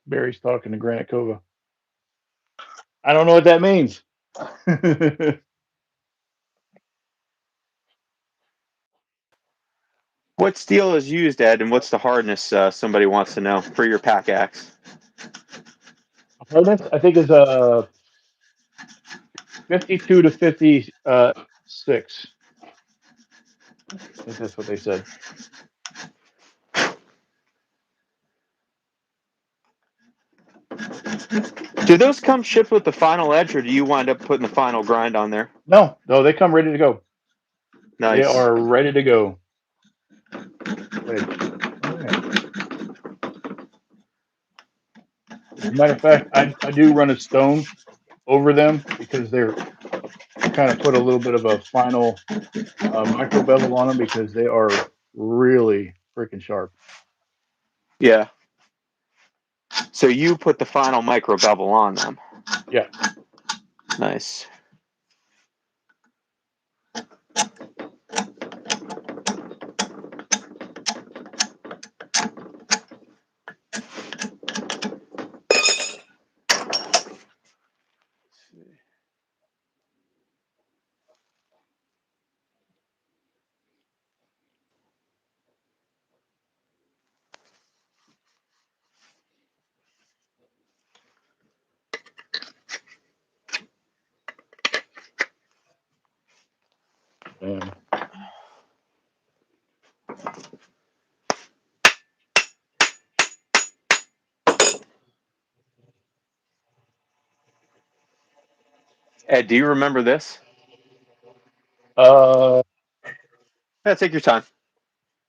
Barry's talking to Granite Cova. I don't know what that means. What steel is used, Ed, and what's the hardness? Somebody wants to know for your pack axe. Hardness, I think, is a 52 to 56. I think that's what they said. Do those come shipped with the final edge, or do you wind up putting the final grind on there? No, they come ready to go. They Nice. are ready to go. Ready. All right. As a matter of fact, I do run a stone over them because I kind of put a little bit of a final micro bevel on them because they are really freaking sharp. Yeah. So you put the final micro bevel on them. Yeah. Nice. man. Ed, do you remember this? Uh, Yeah, take your time.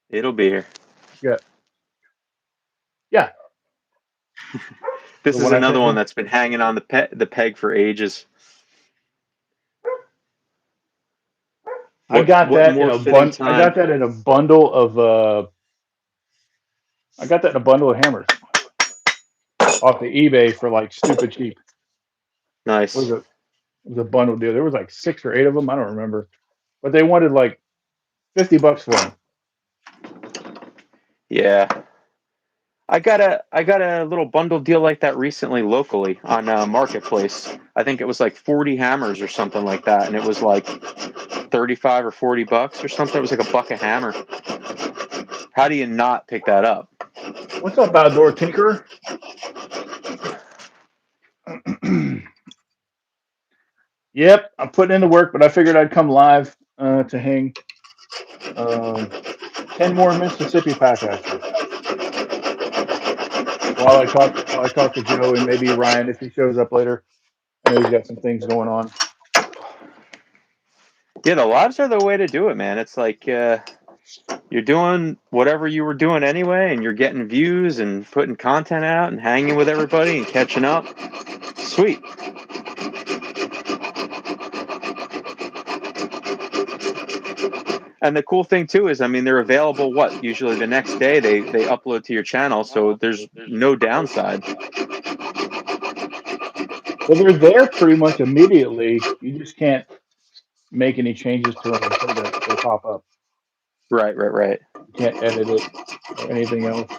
It'll be here. yeah, yeah. This The is one I another sent one you. that's been hanging on the peg for ages. I got What that in more a fitting bun. I time? got that in a bundle of. I got that in a bundle of hammers off the eBay for like stupid cheap. It was Nice. a it was a bundle deal. There was like 6 or 8 of them. I don't remember, but they wanted like $50 for them. Yeah. I got a little bundle deal like that recently locally on Marketplace. I think it was like 40 hammers or something like that, and it was like 35 or $40 or something. It was like a buck a hammer. How do you not pick that up? What's up, outdoor tinkerer? Yep, I'm putting in the work, but I figured I'd come live to hang 10 more Mississippi pack axes while I talk to Joe and maybe Ryan if he shows up later. I know he's got some things going on. Yeah, the lives are the way to do it, man. It's like you're doing whatever you were doing anyway, and you're getting views and putting content out and hanging with everybody and catching up. Sweet. And the cool thing too is, I mean, they're available. What usually the next day they upload to your channel, so there's no downside. Well, they're there pretty much immediately. You just can't make any changes to them until they pop up. Right, right, right. You can't edit it or anything else.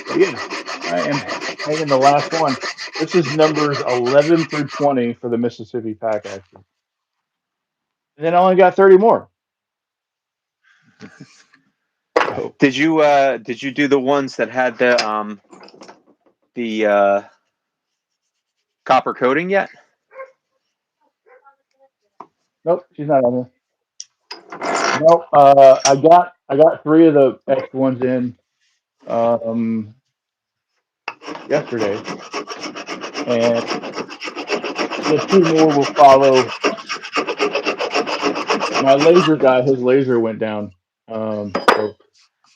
But yeah, I am hanging the last one. This is numbers 11 through 20 for the Mississippi pack axes. And then I only got 30 more. So Did you do the ones that had the copper coating yet? nope, she's not on there. Nope. I got 3 of the X ones in um, yesterday, and the 2 more will follow. My laser guy, his laser went down, so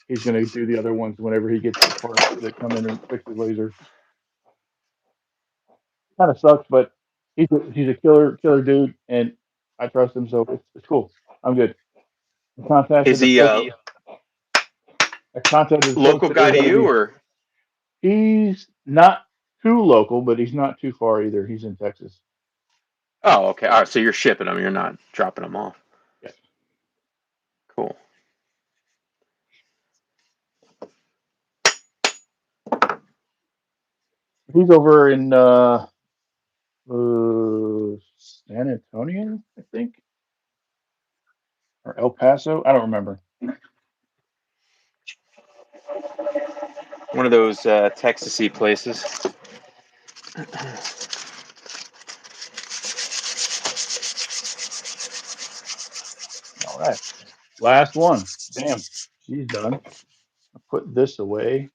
he's going to do the other ones whenever he gets the parts that come in and fix his laser. Kind of sucks, but he's a killer dude, and I trust him, so it's cool. I'm good. I Is contacted the he folks. I contacted the folks local that were guy to going to you, be. or? He's not too local, but he's not too far either. He's in Texas. Oh, okay. All right. So you're shipping them. You're not dropping them off. Yeah. Cool. He's over in San Antonio, I think, or El Paso. I don't remember. One of those Texasy places. All right. Last one. Damn, she's done. I put this away.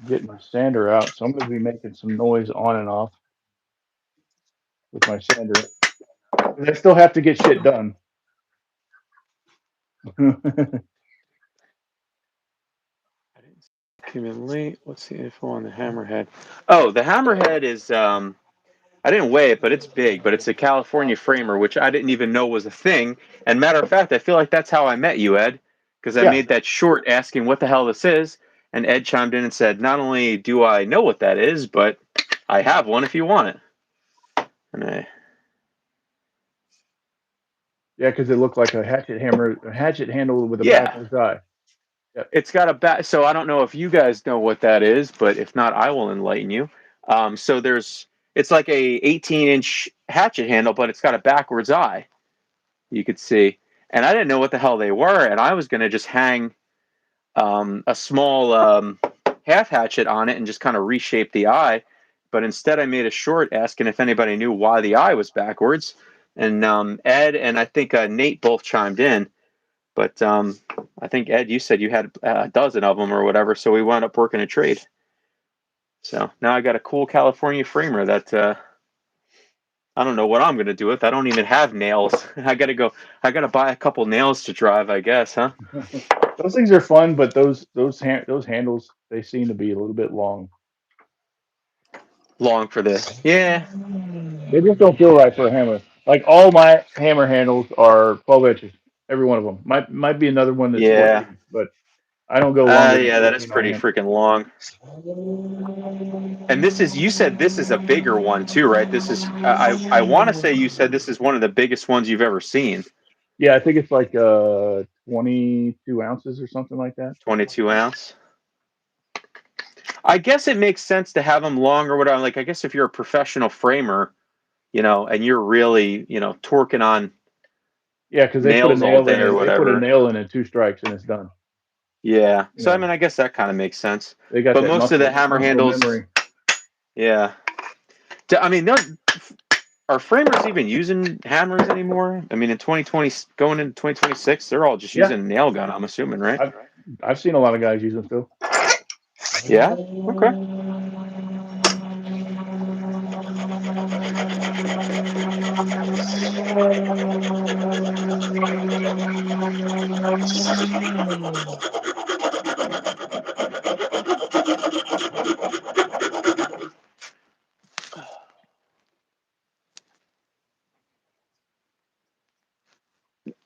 Get my sander out. So I'm going to be making some noise on and off with my sander. I still have to get shit done. Accumulate. What's the info on the hammerhead? Oh, the hammerhead is I didn't weigh it, but it's big. But it's a California framer, which I didn't even know was a thing. And matter of fact, I feel like that's how I met you, Ed, because I Yeah. made that short asking what the hell this is, and Ed chimed in and said, "Not only do I know what that is, but I have one if you want it." And Yeah, because it looked like a hatchet hammer, a hatchet handle with a yeah, backwards eye. Yep. it's got a back. So I don't know if you guys know what that is, but if not, I will enlighten you. So it's like a 18-inch hatchet handle, but it's got a backwards eye. You could see, and I didn't know what the hell they were, and I was gonna just hang a small half hatchet on it and just kind of reshape the eye. But instead, I made a short asking if anybody knew why the eye was backwards. And Ed and I think Nate both chimed in. But I think, Ed, you said you had a dozen of them or whatever. So we wound up working a trade. So now I got a cool California framer that I don't know what I'm going to do with. I don't even have nails. I got to buy a couple nails to drive, I guess, huh? Those things are fun, but those handles, they seem to be a little bit long. Long for this. Yeah. They just don't feel right for a hammer. Like all my hammer handles are 12 inches, every one of them. Might be another one that's Yeah. 14, but I don't go longer than Yeah, that is 14 on a pretty hammer. freaking long. And you said this is a bigger one too, right? This is, I want to say you said this is one of the biggest ones you've ever seen. Yeah, I think it's like 22 ounces or something like that. 22 ounce. I guess it makes sense to have them long or whatever. Like, I guess if you're a professional framer, and you're really, torquing on Yeah, because they put a nails all nail in day or it. They put a whatever. nail in it, 2 strikes, and it's done. Yeah. You So, I know, mean, I guess that kind of makes sense. they got But that most of the hammer muscle handles, memory. yeah. I mean, are framers even using hammers anymore? I mean, in 2020, going into 2026, they're all just Yeah, using a nail gun, I'm assuming, right? I've seen a lot of guys use them still. Yeah? Okay.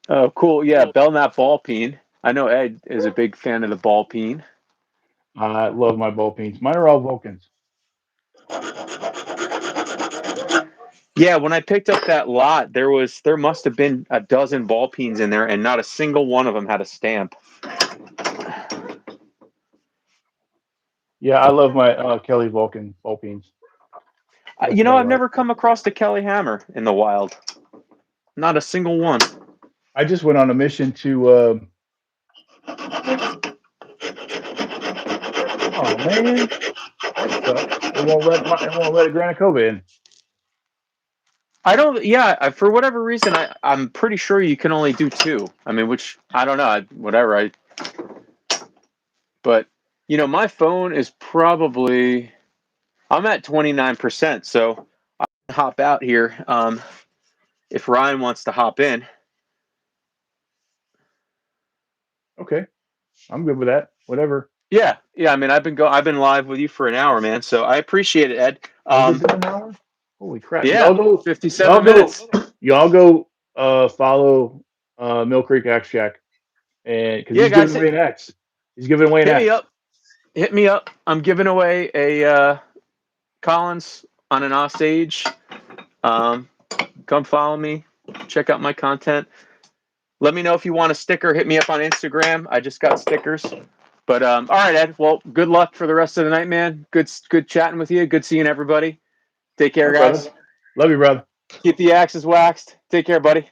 Oh, cool. Yeah, Belknap ball peen. I know Ed is a big fan of the ball peen. I love my ball peens. Mine are all Vulcans. Yeah, when I picked up that lot, there must have been a dozen ball peens in there, and not a single one of them had a stamp. Yeah, I love my Kelly Vulcan ball peens. That's what I I've like. never come across the Kelly hammer in the wild. Not a single one. I just went on a mission to. Oh man, that sucks. It won't let Granacova in. I don't. Yeah, for whatever reason, I'm pretty sure you can only do two. I mean, which I don't know. Whatever. But my phone is probably. I'm at 29%, so I can hop out here. If Ryan wants to hop in. Okay, I'm good with that. Whatever. Yeah. I mean, I've been live with you for an hour, man. So I appreciate it, Ed. Has it been an hour? Holy crap! Yeah, 57 minutes. Y'all go. Follow Mill Creek Axe Shack, and because Yeah, he's giving guys, away an axe. He's giving away an hit me axe. up. Hit me up. I'm giving away a Collins on an Osage. Come follow me. Check out my content. Let me know if you want a sticker. Hit me up on Instagram. I just got stickers. But all right, Ed. Well, good luck for the rest of the night, man. Good chatting with you. Good seeing everybody. Take care, Right, guys. brother. Love you, brother. Keep the axes waxed. Take care, buddy.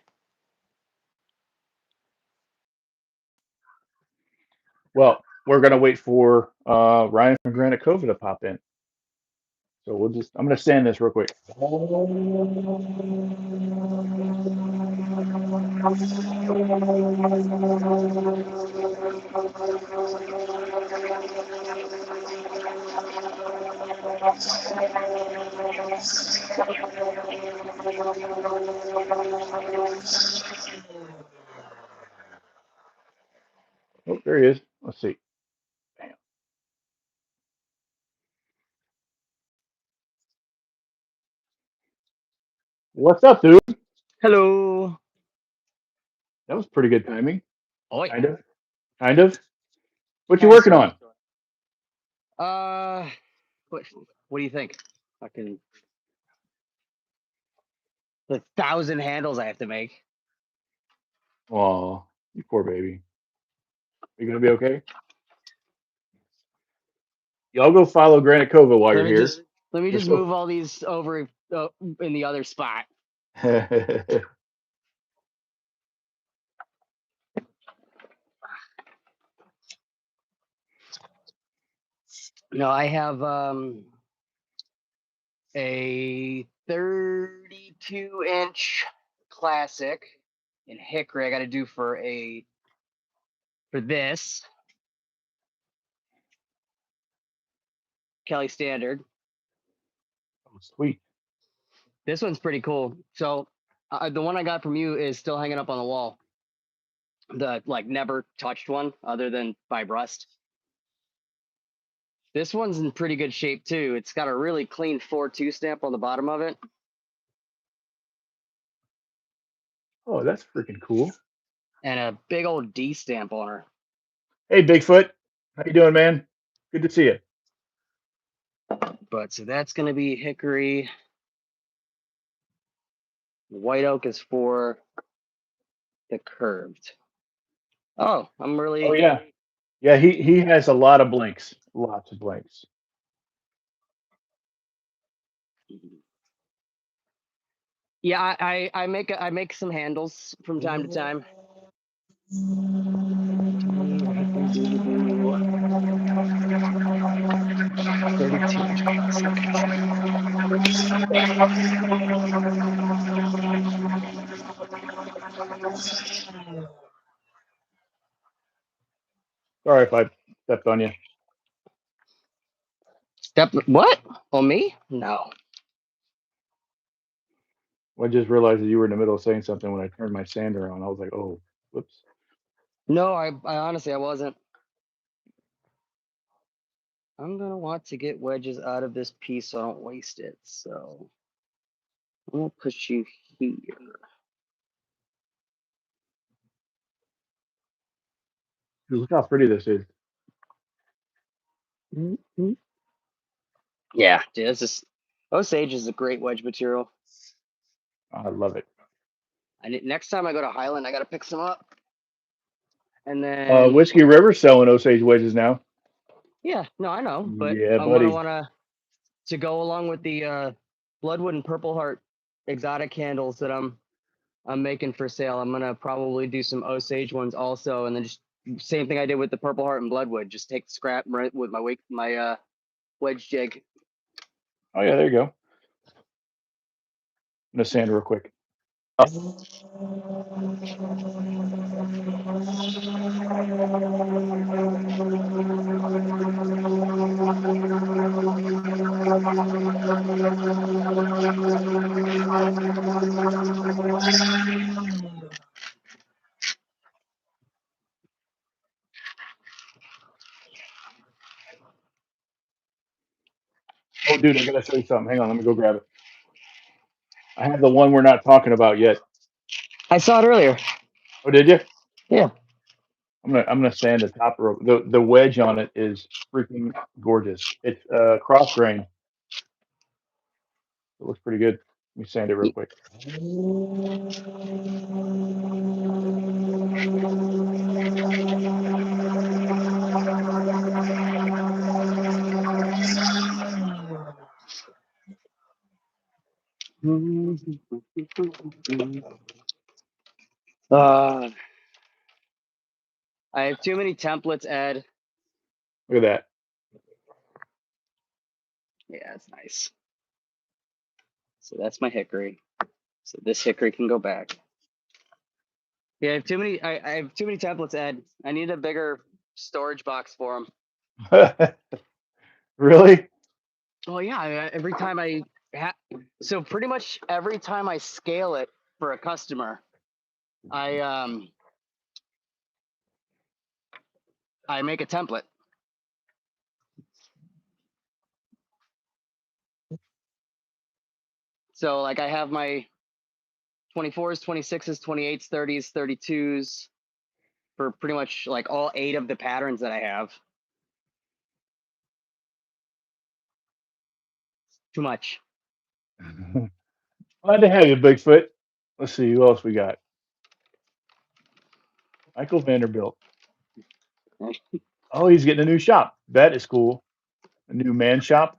Well, we're gonna wait for Ryan from Granite Cove to pop in. So I'm gonna stand this real quick. Oh, there he is. Let's see. Bam. What's up, dude? Hello. That was pretty good timing. Oh yeah. Kind of. Kind of. What you Kind of working sort on? of. What do you think? Fucking the 1,000 handles I have to make. Oh, you poor baby. You gonna be okay? Y'all go follow Granite Cova while Let you're me here. just let me just Just move all these over in the other spot. go. No, I have a 32-inch classic in hickory. I got to do for this Kelly Standard. Oh, sweet. This one's pretty cool. So the one I got from you is still hanging up on the wall. The like never touched one other than by rust. This one's in pretty good shape too. It's got a really clean 4.2 stamp on the bottom of it. Oh, that's freaking cool. And a big old D stamp on her. Hey, Bigfoot. How you doing, man? Good to see you. But so that's going to be hickory. White oak is for the curved. Oh, I'm really. Oh, yeah. Yeah, he has a lot of blinks. Lots of blinks. Yeah, I make some handles from time to time. Sorry if I stepped on you. Step what? On me? No. I just realized that you were in the middle of saying something when I turned my sander on. I was like, oh, whoops. No, I honestly I wasn't. I'm gonna want to get wedges out of this piece so I don't waste it. So I'm gonna put you here. Dude, look how pretty this is. Yeah, dude, this is Osage is a great wedge material. I love it. Next time I go to Highland, I gotta pick some up. And then Whiskey River's selling Osage wedges now. yeah, no, I know, but Yeah, I buddy. wanna to go along with the Bloodwood and Purple Heart exotic candles that I'm making for sale. I'm gonna probably do some Osage ones also, and then just same thing I did with the Purple Heart and Bloodwood. Just take the scrap right with my wedge jig. Oh, yeah, there you go. I'm going to sand real quick. Oh, dude, I got to show you something. Hang on, let me go grab it. I have the one we're not talking about yet. I saw it earlier. Oh, did you? Yeah. I'm gonna sand the top row. The wedge on it is freaking gorgeous. It's cross grain. It looks pretty good. Let me sand it real quick. I have too many templates, Ed. Look at that. Yeah, it's nice. So that's my hickory. So this hickory can go back. Yeah, I have too many. I have too many templates, Ed. I need a bigger storage box for them. Really? Well, yeah. Every time so pretty much every time I scale it for a customer, I make a template. So like I have my 24s, 26s, 28s, 30s, 32s for pretty much like all 8 of the patterns that I have. Too much. Glad to have you, Bigfoot. Let's see who else we got. Michael Vanderbilt. Oh, he's getting a new shop. That is cool. A new man shop.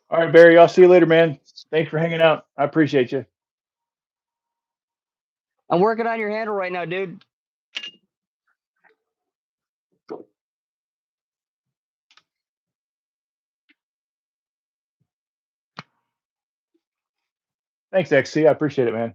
All right, Barry. I'll see you later, man. Thanks for hanging out. I appreciate you. I'm working on your handle right now, dude. Thanks, XC. I appreciate it, man.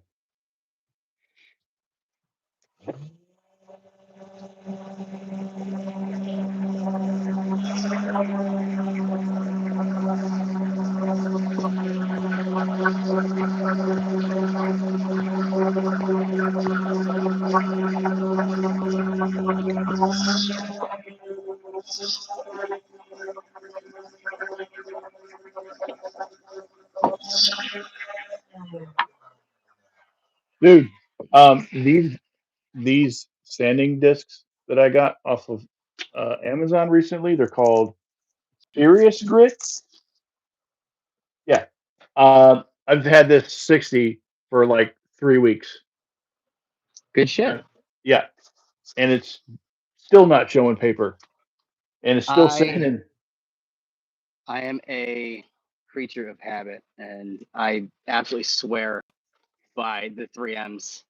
Dude, these sanding discs that I got off of Amazon recently, they're called Serious Grit. Yeah. I've had this 60 for like 3 weeks. Good shit. Yeah. And it's still not showing paper. And it's still I sanding. I am a creature of habit, and I absolutely swear by the 3Ms.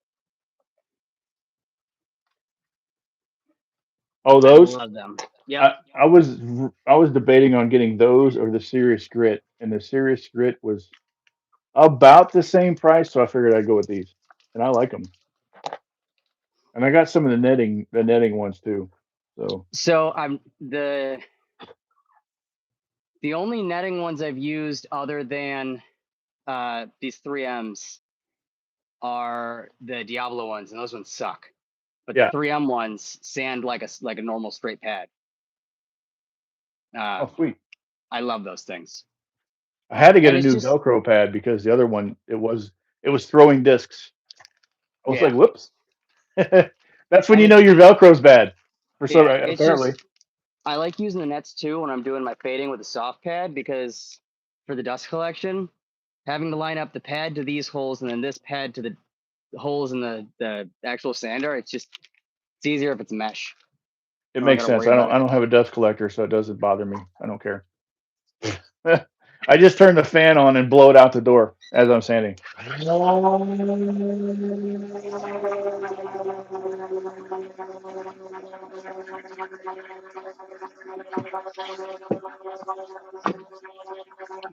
Oh, I those? love them. Yep. I was debating on getting those or the Serious Grit, and the Serious Grit was about the same price, so I figured I'd go with these, and I like them. And I got some of the netting ones too. So I'm the only netting ones I've used other than these 3Ms are the Diablo ones, and those ones suck. But Yeah. the 3M ones sand like a normal straight pad. Oh, sweet. I love those things. I had to get And a it's new just- Velcro pad because the other one it was throwing discs. I was Yeah. like, whoops. That's when And you know your Velcro's bad. For some Yeah, it's apparently. just I like using the nets too when I'm doing my fading with a soft pad, because for the dust collection, having to line up the pad to these holes and then this pad to the holes in the actual sander, it's easier if it's mesh. It I makes gotta sense. worry about I it. don't have a dust collector, so it doesn't bother me. I don't care. I just turn the fan on and blow it out the door as I'm sanding. I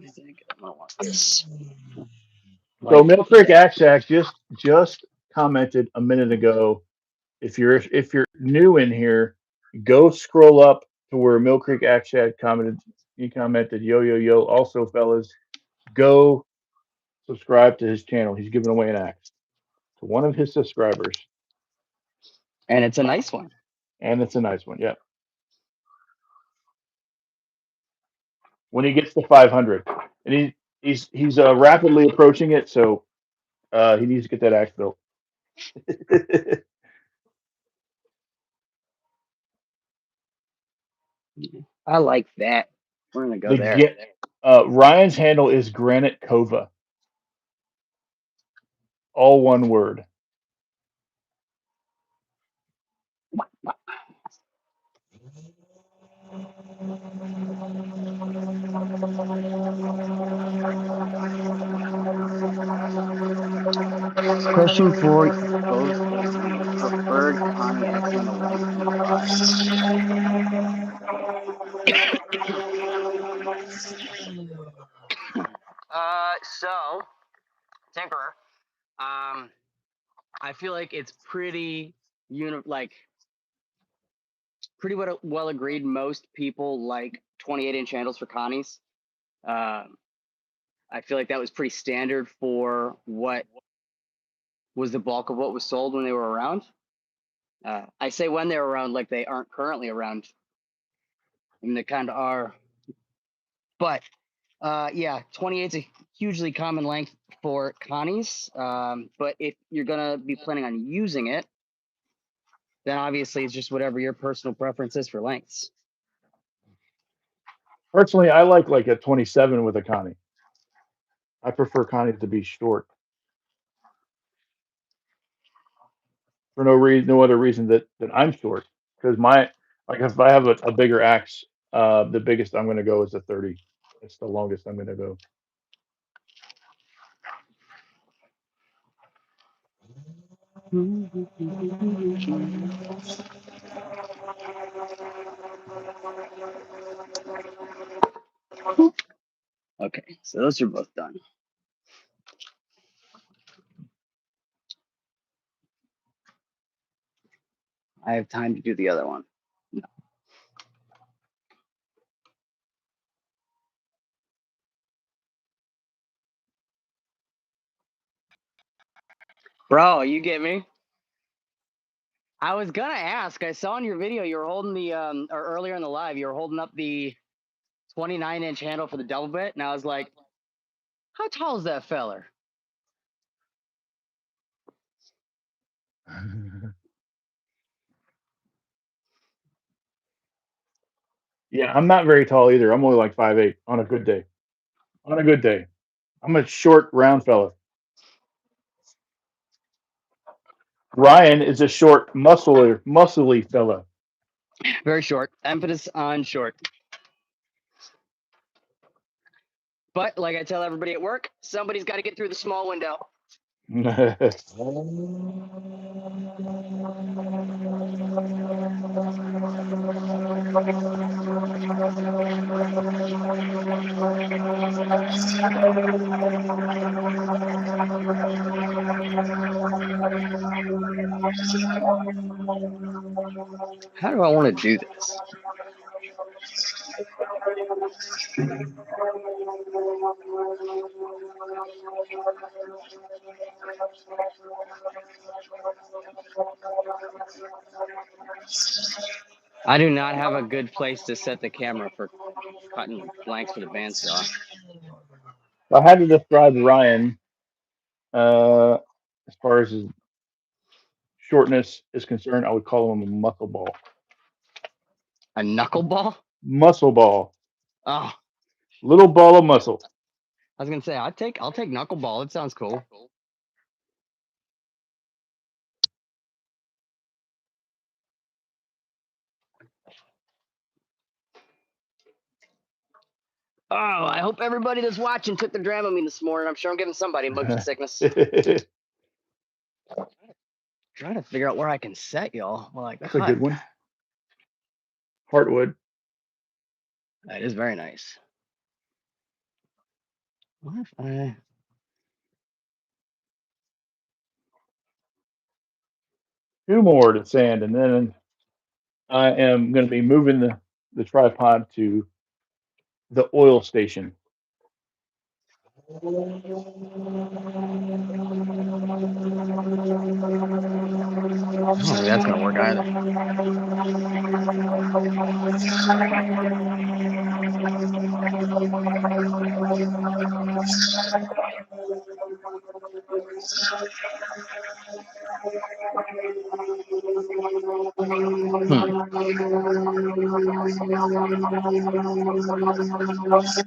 think I don't want this. So Mill Creek Axe Shack just commented a minute ago. If you're new in here, go scroll up to where Mill Creek Axe Shack commented. He commented, "Yo yo yo." Also, fellas, go subscribe to his channel. He's giving away an axe to one of his subscribers, And it's a nice one. and it's a nice one. Yeah. When he gets to 500, and he's rapidly approaching it, so he needs to get that axe built. I like that. We're gonna go The there. get Ryan's handle is Granite Kova, all one word. Question for both is the preferred Connie X handle length and why. So Tinkerer, I feel like it's pretty pretty well agreed. Most people like 28-inch handles for Connies. I feel like that was pretty standard for what was the bulk of what was sold when they were around. I say when they were around, like they aren't currently around. I mean, they kind of are. But yeah, 28 is a hugely common length for Connies. But if you're going to be planning on using it, then obviously it's just whatever your personal preference is for lengths. Personally, I like a 27 with a Connie. I prefer Connies to be short for no other reason that I'm short. Because if I have a bigger axe, the biggest I'm going to go is a 30. It's the longest I'm going to go. Okay, so those are both done. I have time to do the other one. No. Bro, you get me? I was gonna ask. I saw in your video you were holding the or earlier in the live you were holding up the 29-inch handle for the double bit, and I was like, how tall is that feller? Yeah, I'm not very tall either. I'm only like 5'8" on a good day. On a good day. I'm a short, round fella. Ryan is a short, muscly fella. Very short. Emphasis on short. But like I tell everybody at work, somebody's got to get through the small window. How do I want to do this? I do not have a good place to set the camera for cutting blanks for the bandsaw. I had to describe Ryan as far as his shortness is concerned. I would call him a muscle ball. A knuckleball? Muscle ball. Oh, Little ball of muscle. I was gonna say I'll take knuckleball. It sounds cool. Oh, I hope everybody that's watching took the Dramamine this morning. I'm sure I'm giving somebody motion sickness. Trying to figure out where I can set y'all. Well, like That's a good one. Heartwood. That is very nice. What if I? Two more to sand, and then I am going to be moving the tripod to the oil station. I don't think that's gonna work either.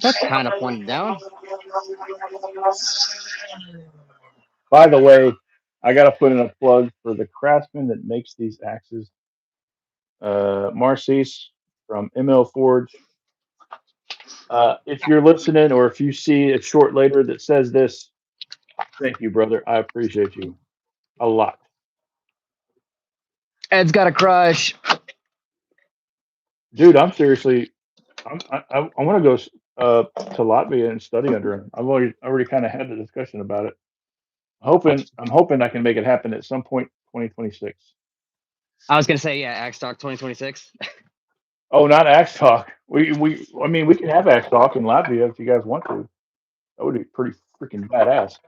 That's kind of pointed down. By the way, I got to put in a plug for the craftsman that makes these axes. Marcis from ML Forge. If you're listening or if you see a short later that says this, thank you, brother. I appreciate you a lot. Ed's got a crush. Dude, I'm seriously, I want to go to Latvia and study under him. I've already kind of had the discussion about it. I'm hoping I can make it happen at some point 2026. I was gonna say, yeah, Axe Talk 2026. Oh, not Axe Talk. I mean, we can have Axe Talk in Latvia if you guys want to. That would be pretty freaking badass.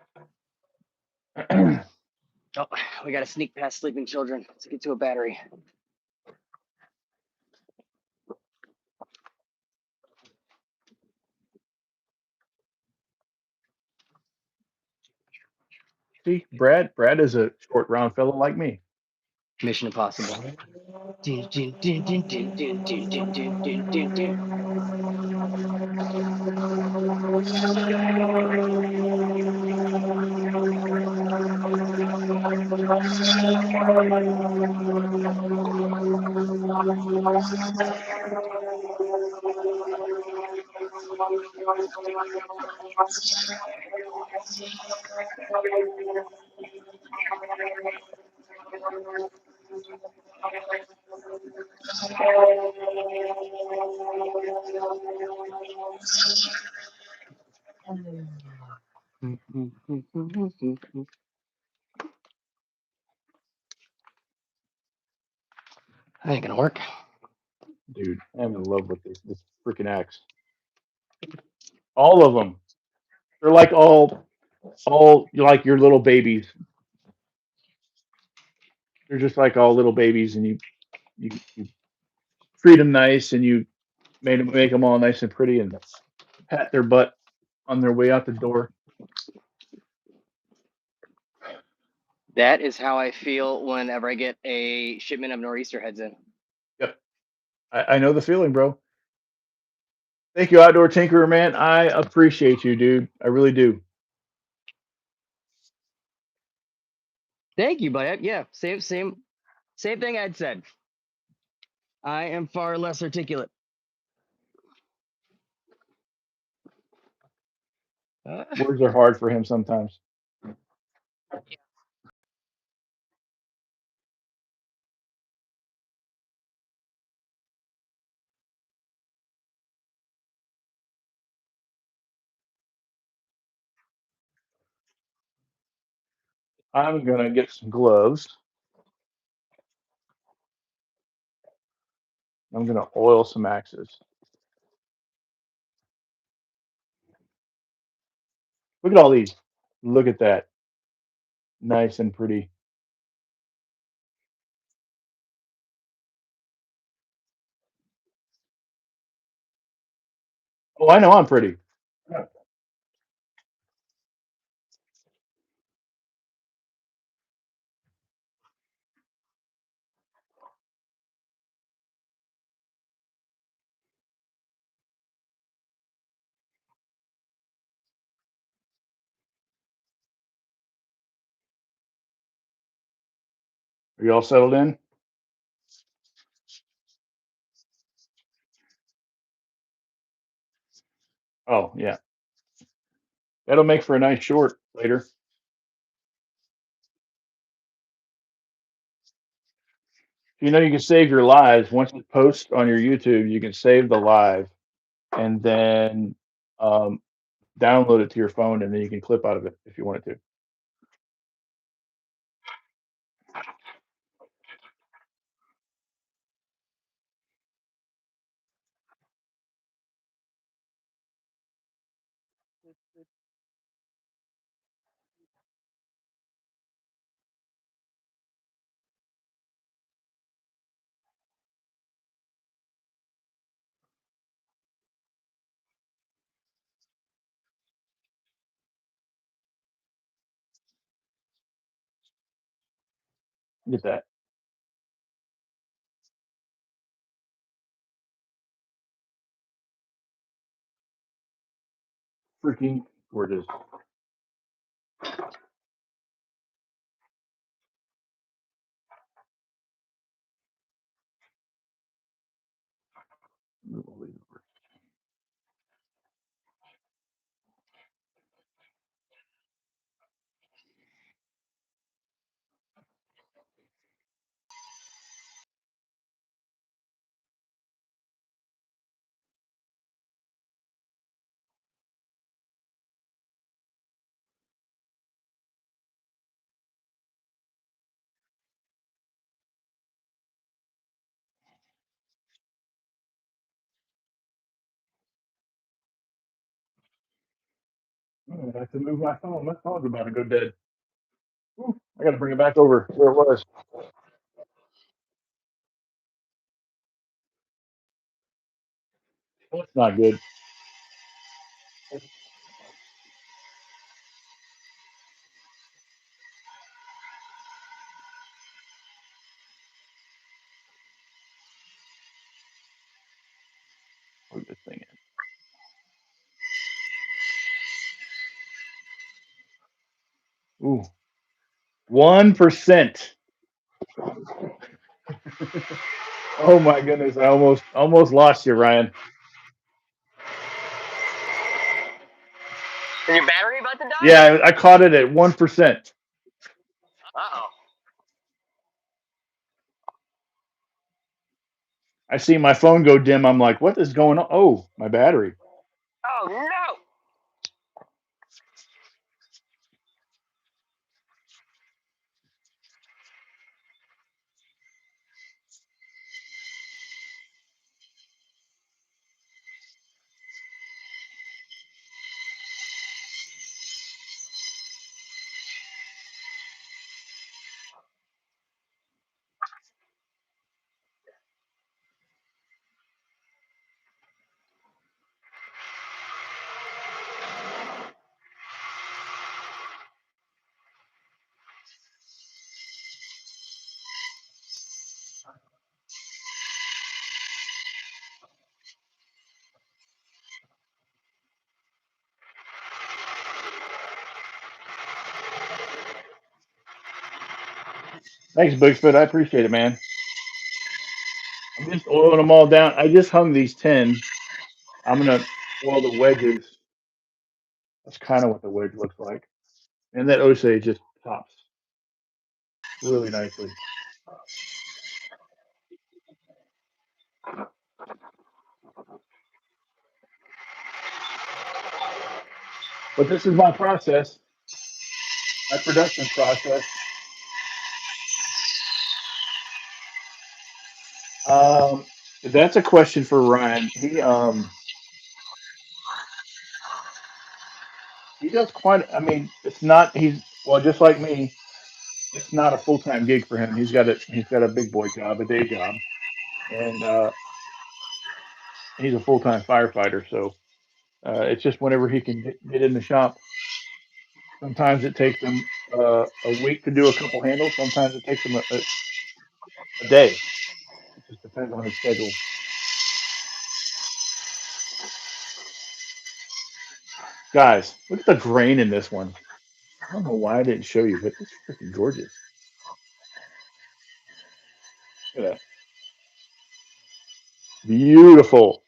Oh, we got to sneak past sleeping children to get to a battery. See, Brad is a short, round fellow like me. Mission Impossible. Dun, dun, dun, dun, dun, dun, dun, dun, dun, dun, dun, dun. That ain't gonna work. Dude, I'm in love with this freaking axe. All of them. They're like all like your little babies. They're just like all little babies, and you treat them nice, and you make them all nice and pretty, and pat their butt on their way out the door. That is how I feel whenever I get a shipment of nor'easter heads in. Yep, I know the feeling, bro. Thank you, Outdoor Tinkerer, man. I appreciate you, dude. I really do. Thank you, buddy. Yeah, same thing I'd said. I am far less articulate. Words are hard for him sometimes. I'm gonna get some gloves. I'm gonna oil some axes. Look at all these. Look at that. Nice and pretty. Oh, I know I'm pretty. Are you all settled in? Oh, yeah. That'll make for a nice short later. You know, you can save your lives. Once you post on your YouTube, you can save the live and then um, download it to your phone, and then you can clip out of it if you wanted to. Get that. Freaking gorgeous. I have to move my phone. My phone's about to go dead. Ooh, I got to bring it back over where it was. Well, it's not good. Plug this thing in. Ooh, 1%. Oh my goodness! I almost lost you, Ryan. Is your battery about to die? Yeah, I caught it at 1%. Uh-oh. I see my phone go dim. I'm like, what is going on? Oh, my battery. Oh no! Thanks, Bigfoot. I appreciate it, man. I'm just oiling them all down. I just hung these 10. I'm gonna oil the wedges. That's kind of what the wedge looks like. And that Osage just pops really nicely. But this is my process, my production process. Um, that's a question for Ryan. He does quite. I mean, it's not. He's well, just like me. It's not a full time gig for him. He's got a big boy job, a day job, and he's a full time firefighter. So it's just whenever he can get in the shop. Sometimes it takes him a week to do a couple handles. Sometimes it takes him a day. It just depends on his schedule. Guys, look at the grain in this one. I don't know why I didn't show you, but it's freaking gorgeous. Look at that. Beautiful.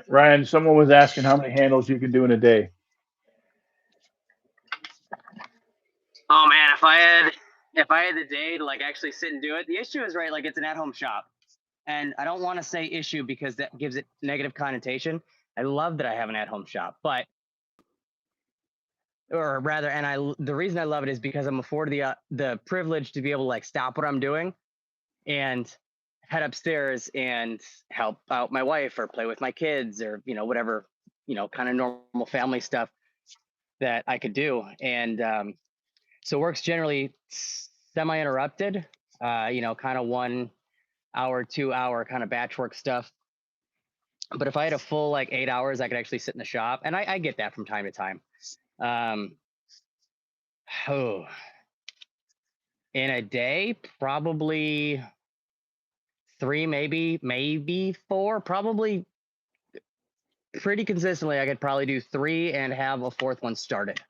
Ryan, someone was asking how many handles you can do in a day. Oh man, if I had the day to like actually sit and do it, the issue is right, like it's an at-home shop. And I don't want to say issue because that gives it negative connotation. I love that I have an at-home shop, but or rather, the reason I love it is because I'm afforded the privilege to be able to like stop what I'm doing and head upstairs and help out my wife or play with my kids or whatever kind of normal family stuff that I could do. And so work's generally semi-interrupted, kind of 1 hour, 2 hour kind of batch work stuff. But if I had a full like 8 hours, I could actually sit in the shop, and I get that from time to time. Oh, in a day, probably 3, maybe 4, probably pretty consistently. I could probably do 3 and have a 4th one started.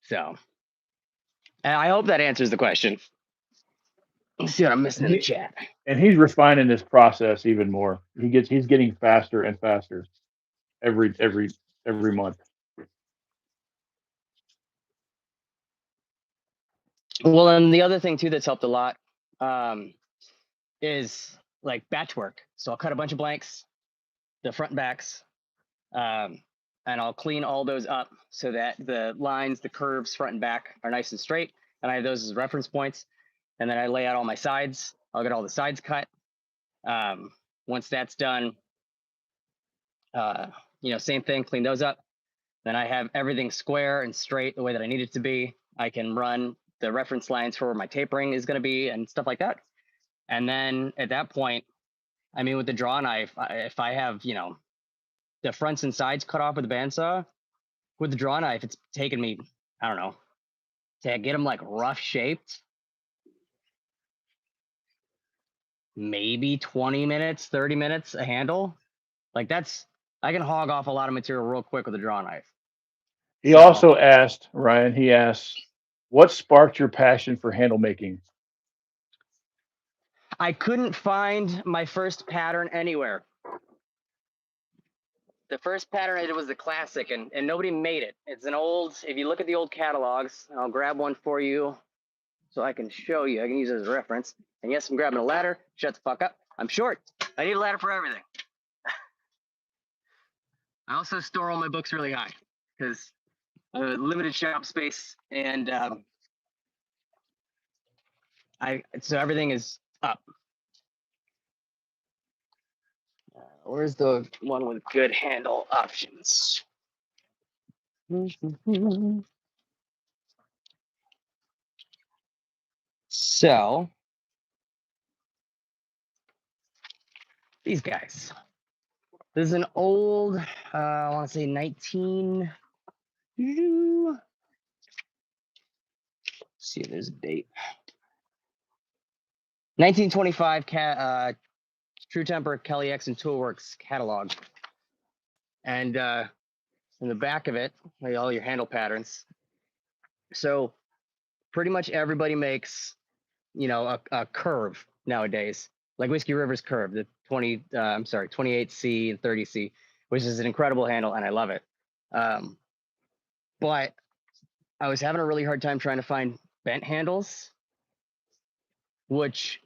So, and I hope that answers the question. Let's see what I'm missing in the chat. And he's refining this process even more. He's getting faster and faster every month. Well, and the other thing too that's helped a lot is like batch work. So I'll cut a bunch of blanks, the front and backs, and I'll clean all those up so that the lines, the curves, front and back are nice and straight. And I have those as reference points. And then I lay out all my sides. I'll get all the sides cut. Once that's done, same thing, clean those up. Then I have everything square and straight the way that I need it to be. I can run the reference lines for where my tapering is going to be and stuff like that. And then at that point, I mean, with the draw knife, if I have, the fronts and sides cut off with the bandsaw, with the draw knife, it's taken me, I don't know, to get them like rough shaped, maybe 20 minutes, 30 minutes a handle. Like I can hog off a lot of material real quick with a draw knife. He also asked, Ryan, what sparked your passion for handle making? I couldn't find my first pattern anywhere. The first pattern I did was the classic, and nobody made it. It's an old, if you look at the old catalogs, I'll grab one for you so I can show you. I can use it as a reference. And yes, I'm grabbing a ladder. Shut the fuck up. I'm short. I need a ladder for everything. I also store all my books really high because limited shop space, and so everything is up. Where's the one with good handle options? So these guys. This is an old, I want to say 19. See, there's a date. 1925 True Temper Kelly X and Toolworks catalog. And in the back of it, like all your handle patterns. So pretty much everybody makes, a curve nowadays, like Whiskey River's curve, the 28C and 30C, which is an incredible handle, and I love it. But I was having a really hard time trying to find bent handles, which,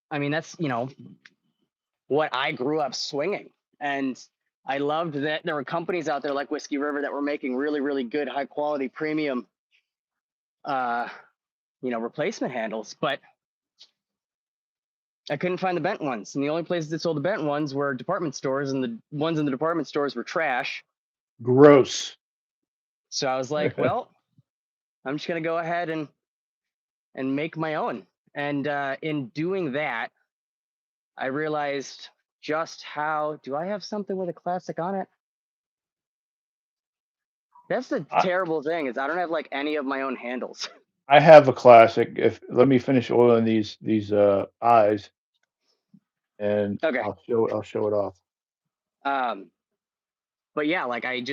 I mean, that's, what I grew up swinging. And I loved that there were companies out there like Whiskey River that were making really, really good, high quality, premium, replacement handles, but I couldn't find the bent ones. And the only places that sold the bent ones were department stores, and the ones in the department stores were trash. Gross. So I was like, well, I'm just going to go ahead and make my own. And in doing that, I realized just how, do I have something with a classic on it? That's the terrible thing, is I don't have like any of my own handles. I have a classic. Let me finish oiling these eyes, and Okay. I'll show it off. But yeah, like I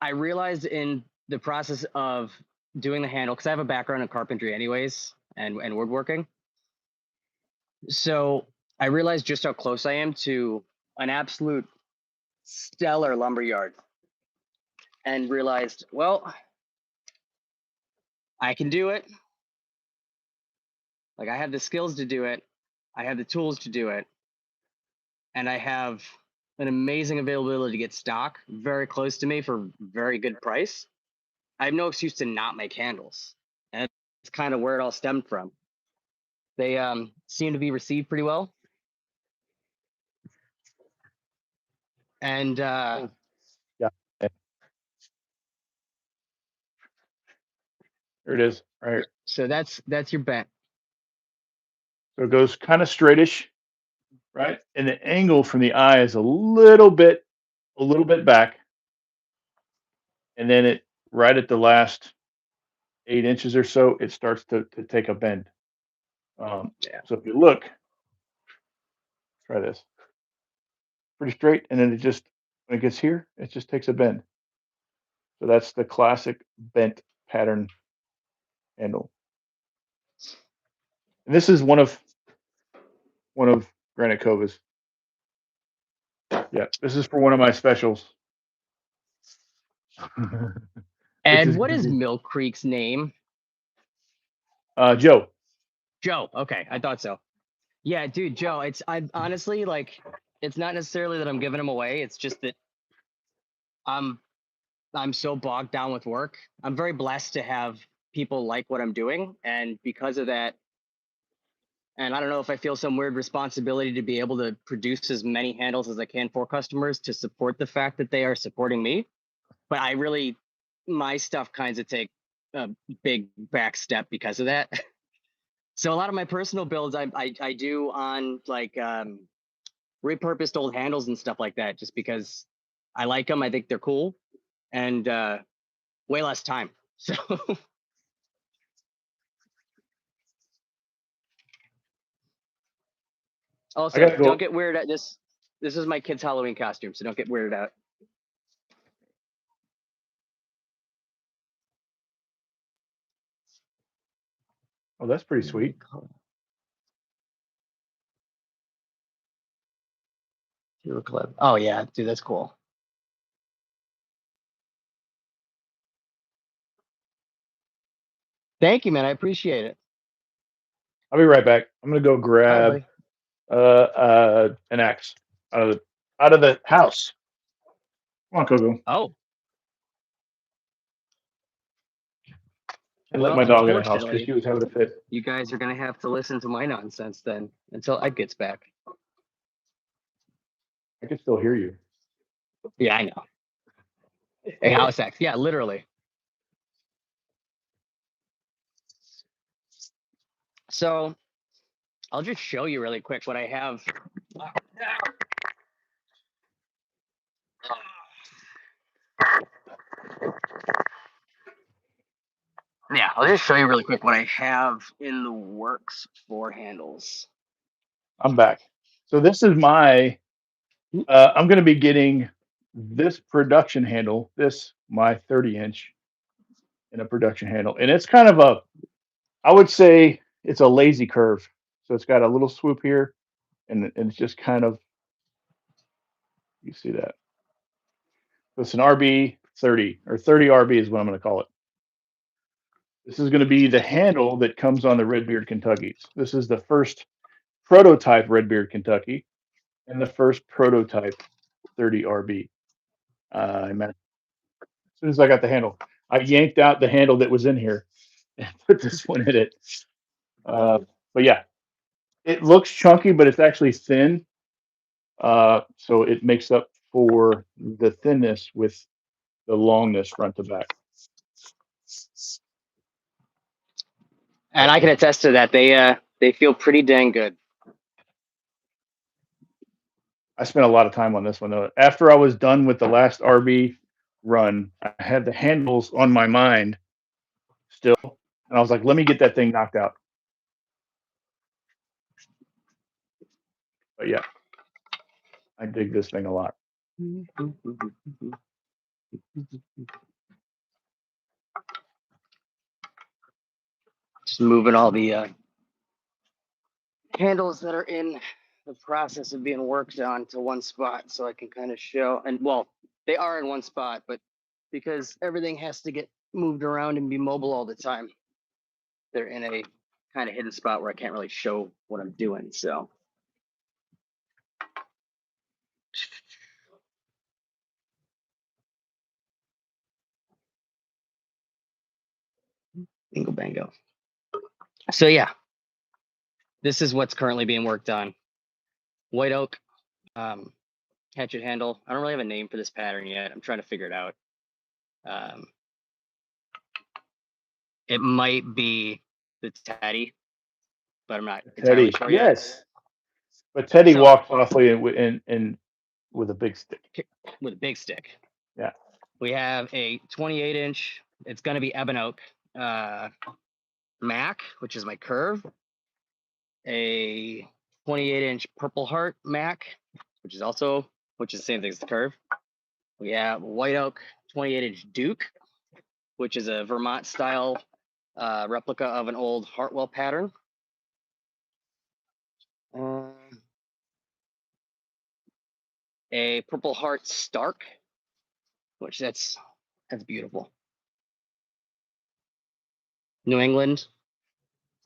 realized in the process of doing the handle, because I have a background in carpentry anyways, and woodworking. So I realized just how close I am to an absolute stellar lumberyard, and realized, well, I can do it. Like, I have the skills to do it. I have the tools to do it. And I have an amazing availability to get stock very close to me for very good price. I have no excuse to not make handles. And that's kind of where it all stemmed from. They seem to be received pretty well. And Yeah. There it is, right here. So that's your bent. So it goes kind of straightish, right? And the angle from the eye is a little bit back. And then it, right at the last 8 inches or so, it starts to take a bend. Yeah. So if you look, try this. Pretty straight, and then it just, when it gets here, it just takes a bend. So that's the classic bent pattern handle. And this is one of Granite Cova's. Yeah, this is for one of my specials. And what is Mill Creek's name? Joe. Joe. Okay, I thought so. Yeah, dude, Joe. I honestly, like, it's not necessarily that I'm giving him away. It's just that I'm so bogged down with work. I'm very blessed to have people like what I'm doing, and because of that, and I don't know if I feel some weird responsibility to be able to produce as many handles as I can for customers to support the fact that they are supporting me. But I really, my stuff kinds of take a big back step because of that. So a lot of my personal builds I do on like repurposed old handles and stuff like that, just because I like them. I think they're cool, and way less time. So also, don't get weirded out. This is my kid's Halloween costume, so don't get weirded out. Oh, that's pretty sweet. Clip. Oh yeah, dude, that's cool. Thank you, man. I appreciate it. I'll be right back. I'm gonna go grab an axe out of the house. Come on, Coco. Oh. And let my dog in the house because she was having a fit. You guys are gonna have to listen to my nonsense then until Ed gets back. I can still hear you. Yeah, I know. A house X. Yeah, literally. So I'll just show you really quick what I have. Yeah, I'll just show you really quick what I have in the works for handles. I'm back. So this is my, I'm going to be getting this production handle, my 30-inch in a production handle. And it's kind of I would say it's a lazy curve. So it's got a little swoop here and it's just kind of, you see that. So it's an RB 30 or 30 RB is what I'm going to call it. This is going to be the handle that comes on the Redbeard Kentuckys. This is the first prototype Redbeard Kentucky and the first prototype 30 RB. As soon as I got the handle, I yanked out the handle that was in here and put this one in it. But yeah, it looks chunky, but it's actually thin. So it makes up for the thinness with the longness front to back. And I can attest to that. They feel pretty dang good. I spent a lot of time on this one though. After I was done with the last RB run, I had the handles on my mind still, and I was like, let me get that thing knocked out. But yeah, I dig this thing a lot. Just moving all the handles that are in the process of being worked on to one spot so I can kind of show. And well, they are in one spot, but because everything has to get moved around and be mobile all the time, they're in a kind of hidden spot where I can't really show what I'm doing. So bingo bango. So yeah, this is what's currently being worked on. White oak, hatchet handle. I don't really have a name for this pattern yet. I'm trying to figure it out. It might be the Teddy, but I'm not entirely Teddy, sure yet. yes. But Teddy So- walked softly and with a big stick. With a big stick. Yeah. We have a 28-inch. It's going to be ebon oak Mac, which is my curve. A 28-inch Purple Heart Mac, which is the same thing as the curve. We have white oak 28-inch Duke, which is a Vermont style replica of an old Hartwell pattern. A Purple Heart Stark, which that's beautiful. New England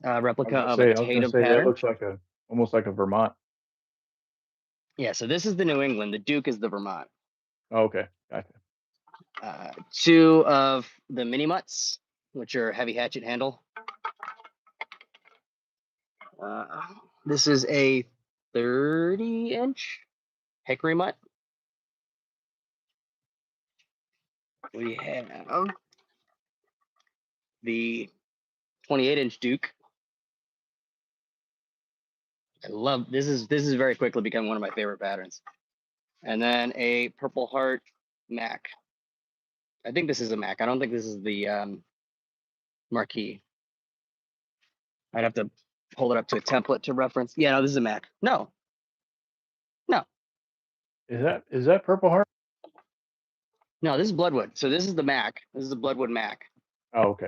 replica of a Tatum That pattern. looks like almost like a Vermont. Yeah, so this is the New England. The Duke is the Vermont. Oh, okay, gotcha. Two of the mini mutts, which are heavy hatchet handle. This is a 30-inch hickory mutt. We have the 28-inch Duke. I love this. Is very quickly becoming one of my favorite patterns. And then a Purple Heart Mac. I think this is a Mac. I don't think this is the marquee. I'd have to hold it up to a template to reference. Yeah, no, this is a Mac. No. Is that Purple Heart? No, this is Bloodwood. So this is the Mac. This is the Bloodwood Mac. Oh, okay.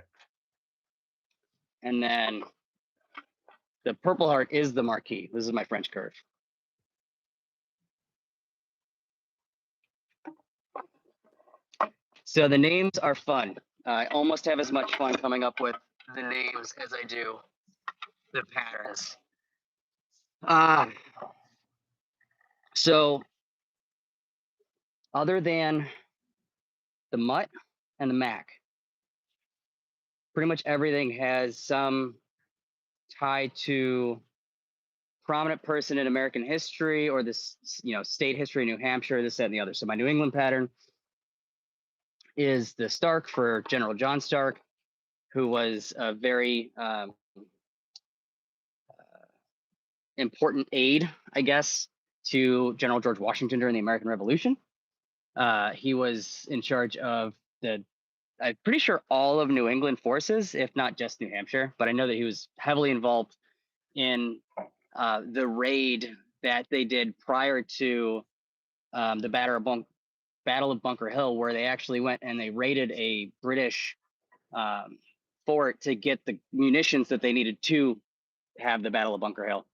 And then the Purple Heart is the marquee. This is my French curve. So the names are fun. I almost have as much fun coming up with the names as I do the patterns. So other than the mutt and the Mac, pretty much everything has some tie to prominent person in American history or this, state history, New Hampshire, this, that, and the other. So my New England pattern is the Stark for General John Stark, who was a very important aide, I guess, to General George Washington during the American Revolution. He was in charge of I'm pretty sure all of New England forces, if not just New Hampshire, but I know that he was heavily involved in the raid that they did prior to the Battle of Bunker Hill, where they actually went and they raided a British fort to get the munitions that they needed to have the Battle of Bunker Hill.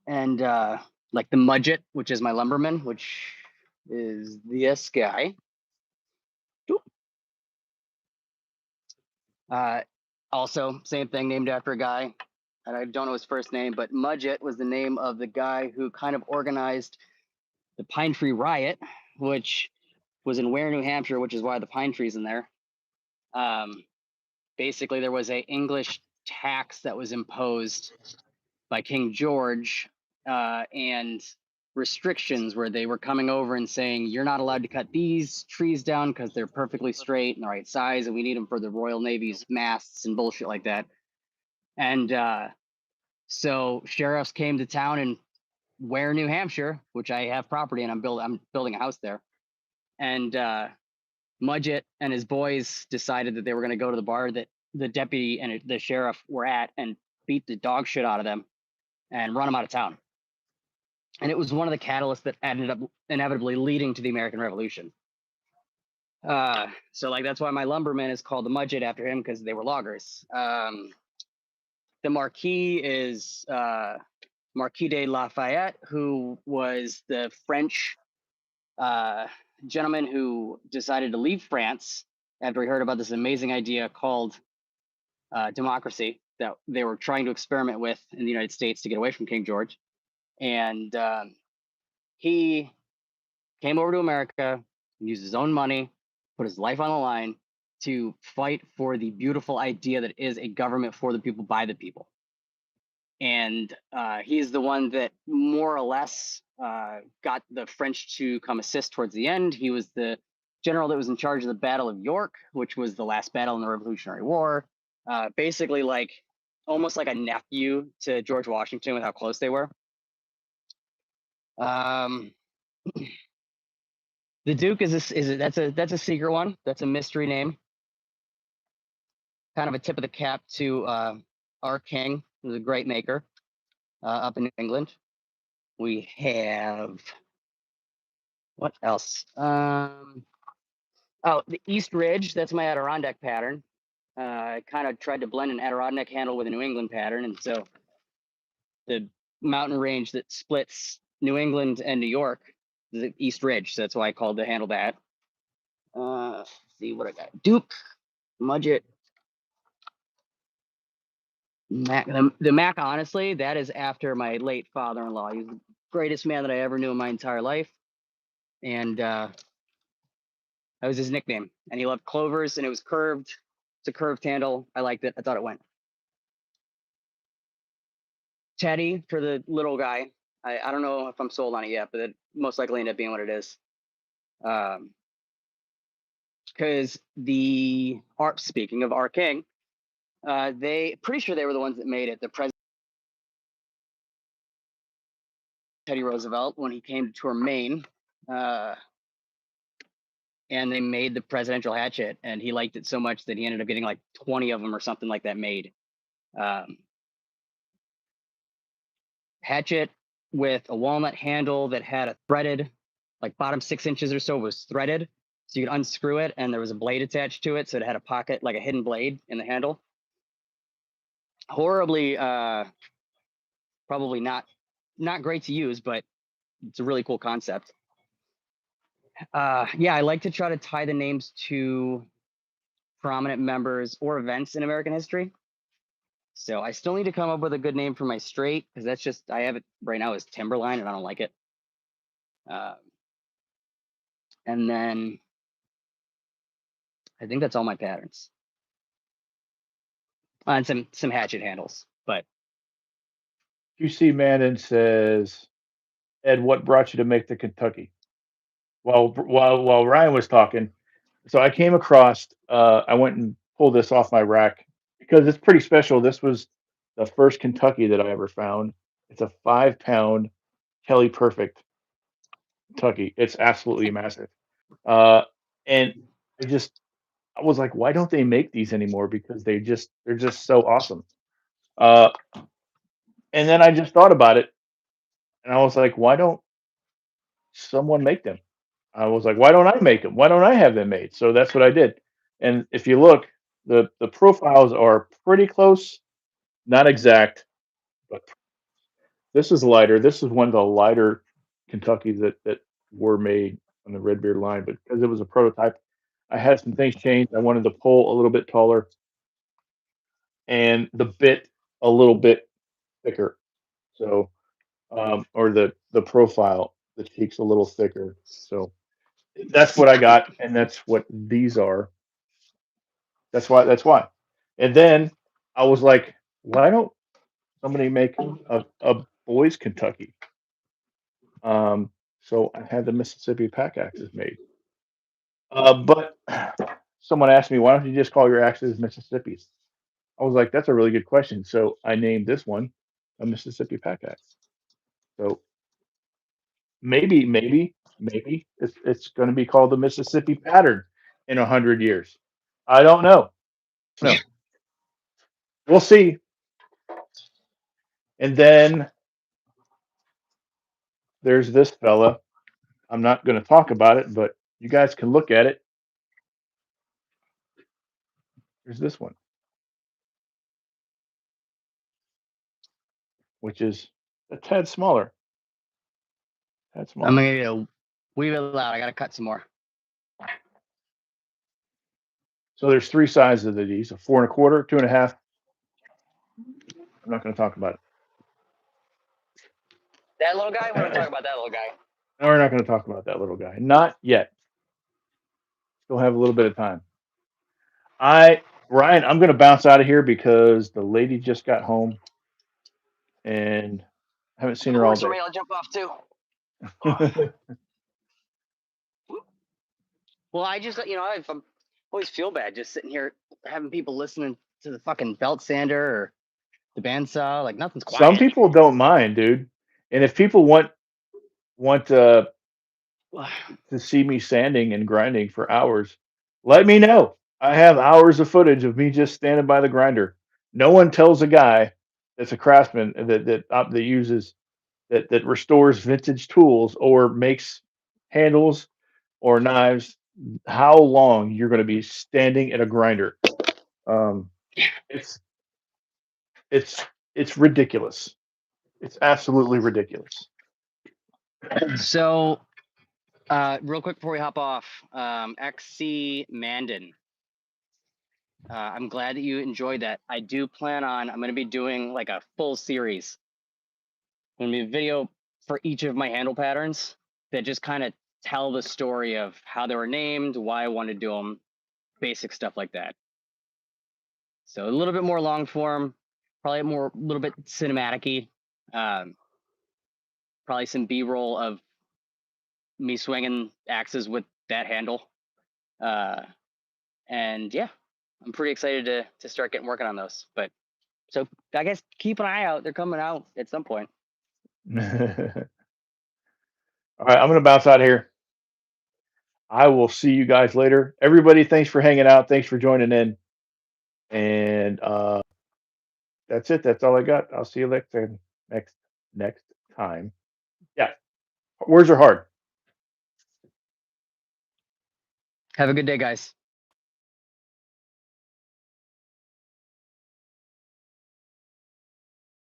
And like the Mudgett, which is my lumberman, which is this guy. Also, same thing, named after a guy, and I don't know his first name, but Mudgett was the name of the guy who kind of organized the Pine Tree Riot, which was in Ware, New Hampshire, which is why the pine tree's in there. Basically, there was a English tax that was imposed by King George, and restrictions where they were coming over and saying, you're not allowed to cut these trees down because they're perfectly straight and the right size, and we need them for the Royal Navy's masts and bullshit like that. And so sheriffs came to town in Ware, New Hampshire, which I have property and I'm building a house there. And Mudgett and his boys decided that they were going to go to the bar that the deputy and the sheriff were at and beat the dog shit out of them and run them out of town. And it was one of the catalysts that ended up inevitably leading to the American Revolution. So like that's why my lumberman is called the Mudgett after him, because they were loggers. The Marquis is Marquis de Lafayette, who was the French gentleman who decided to leave France after he heard about this amazing idea called democracy that they were trying to experiment with in the United States to get away from King George. And he came over to America, used his own money, put his life on the line to fight for the beautiful idea that is a government for the people, by the people. And he's the one that more or less got the French to come assist towards the end. He was the general that was in charge of the Battle of York, which was the last battle in the Revolutionary War. Basically like almost like a nephew to George Washington with how close they were. The Duke that's a secret one. That's a mystery name. Kind of a tip of the cap to our king, who's a great maker up in New England. We have what else? Oh, the East Ridge. That's my Adirondack pattern. I kind of tried to blend an Adirondack handle with a New England pattern, and so the mountain range that splits New England and New York, the East Ridge. So that's why I called the handle that. Let's see what I got. Duke, Mudgett, Mac. The Mac, honestly, that is after my late father-in-law. He's the greatest man that I ever knew in my entire life. And that was his nickname. And he loved clovers, and it was curved. It's a curved handle. I liked it. I thought it went. Teddy for the little guy. I don't know if I'm sold on it yet, but it most likely ended up being what it is. Because speaking of our king, they pretty sure they were the ones that made it. The president Teddy Roosevelt, when he came to tour Maine, and they made the presidential hatchet, and he liked it so much that he ended up getting like 20 of them or something like that made. Hatchet with a walnut handle that had a threaded, like bottom 6 inches or so was threaded. So you could unscrew it and there was a blade attached to it. So it had a pocket, like a hidden blade in the handle. Horribly, probably not great to use, but it's a really cool concept. Yeah, I like to try to tie the names to prominent members or events in American history. So I still need to come up with a good name for my straight, because that's just, I have it right now as Timberline and I don't like it. And then I think that's all my patterns. And some hatchet handles, but. QC Mannon says, Ed, what brought you to make the Kentucky? while Ryan was talking, so I came across. I went and pulled this off my rack because it's pretty special. This was the first Kentucky that I ever found. It's a 5 pound Kelly Perfect Kentucky. It's absolutely massive. Uh, and I was like, why don't they make these anymore? Because they're just so awesome. Uh, and then I just thought about it, and I was like, why don't someone make them? I was like, why don't I make them? Why don't I have them made? So that's what I did. And if you look, the profiles are pretty close, not exact, but this is lighter. This is one of the lighter Kentuckys that were made on the Redbeard line, but because it was a prototype, I had some things changed. I wanted the pole a little bit taller and the bit a little bit thicker. So, or the profile, the cheeks a little thicker. So that's what I got, and that's what these are. That's why. That's why. And then I was like, why don't somebody make a boys Kentucky? So I had the Mississippi pack axes made. But someone asked me, why don't you just call your axes Mississippi's? I was like, that's a really good question. So I named this one a Mississippi pack axe. So maybe it's going to be called the Mississippi pattern in 100 years. I don't know. No, we'll see. And then there's this fella. I'm not going to talk about it, but you guys can look at it. There's this one, which is a tad smaller. Tad smaller. I'm gonna get a wee bit loud. I gotta cut some more. So there's three sizes of these: a 4 1/4, 2 1/2. I'm not going to talk about it. That little guy. We're gonna talk about that little guy. No, we're not going to talk about that little guy. Not yet. Still have a little bit of time. Ryan, I'm going to bounce out of here because the lady just got home, and I haven't seen her all Works for day. me. I'll jump off too. Well, I just I always feel bad just sitting here having people listening to the fucking belt sander or the bandsaw. Like nothing's quiet. Some people don't mind, dude. And if people want to see me sanding and grinding for hours, let me know. I have hours of footage of me just standing by the grinder. No one tells a guy that's a craftsman that uses that restores vintage tools or makes handles or knives how long you're going to be standing at a grinder. It's it's ridiculous. It's absolutely ridiculous. So, real quick before we hop off, XC Mandan. I'm glad that you enjoyed that. I do plan on. I'm going to be doing like a full series. Going to be a video for each of my handle patterns that just kind of tell the story of how they were named, why I wanted to do them, basic stuff like that. So a little bit more long form, probably a little bit cinematic-y. Probably some B-roll of me swinging axes with that handle. And yeah, I'm pretty excited to start getting working on those. But so I guess keep an eye out. They're coming out at some point. All right, I'm going to bounce out of here. I will see you guys later. Everybody, thanks for hanging out. Thanks for joining in. And that's it. That's all I got. I'll see you next time. Yeah. Words are hard. Have a good day, guys.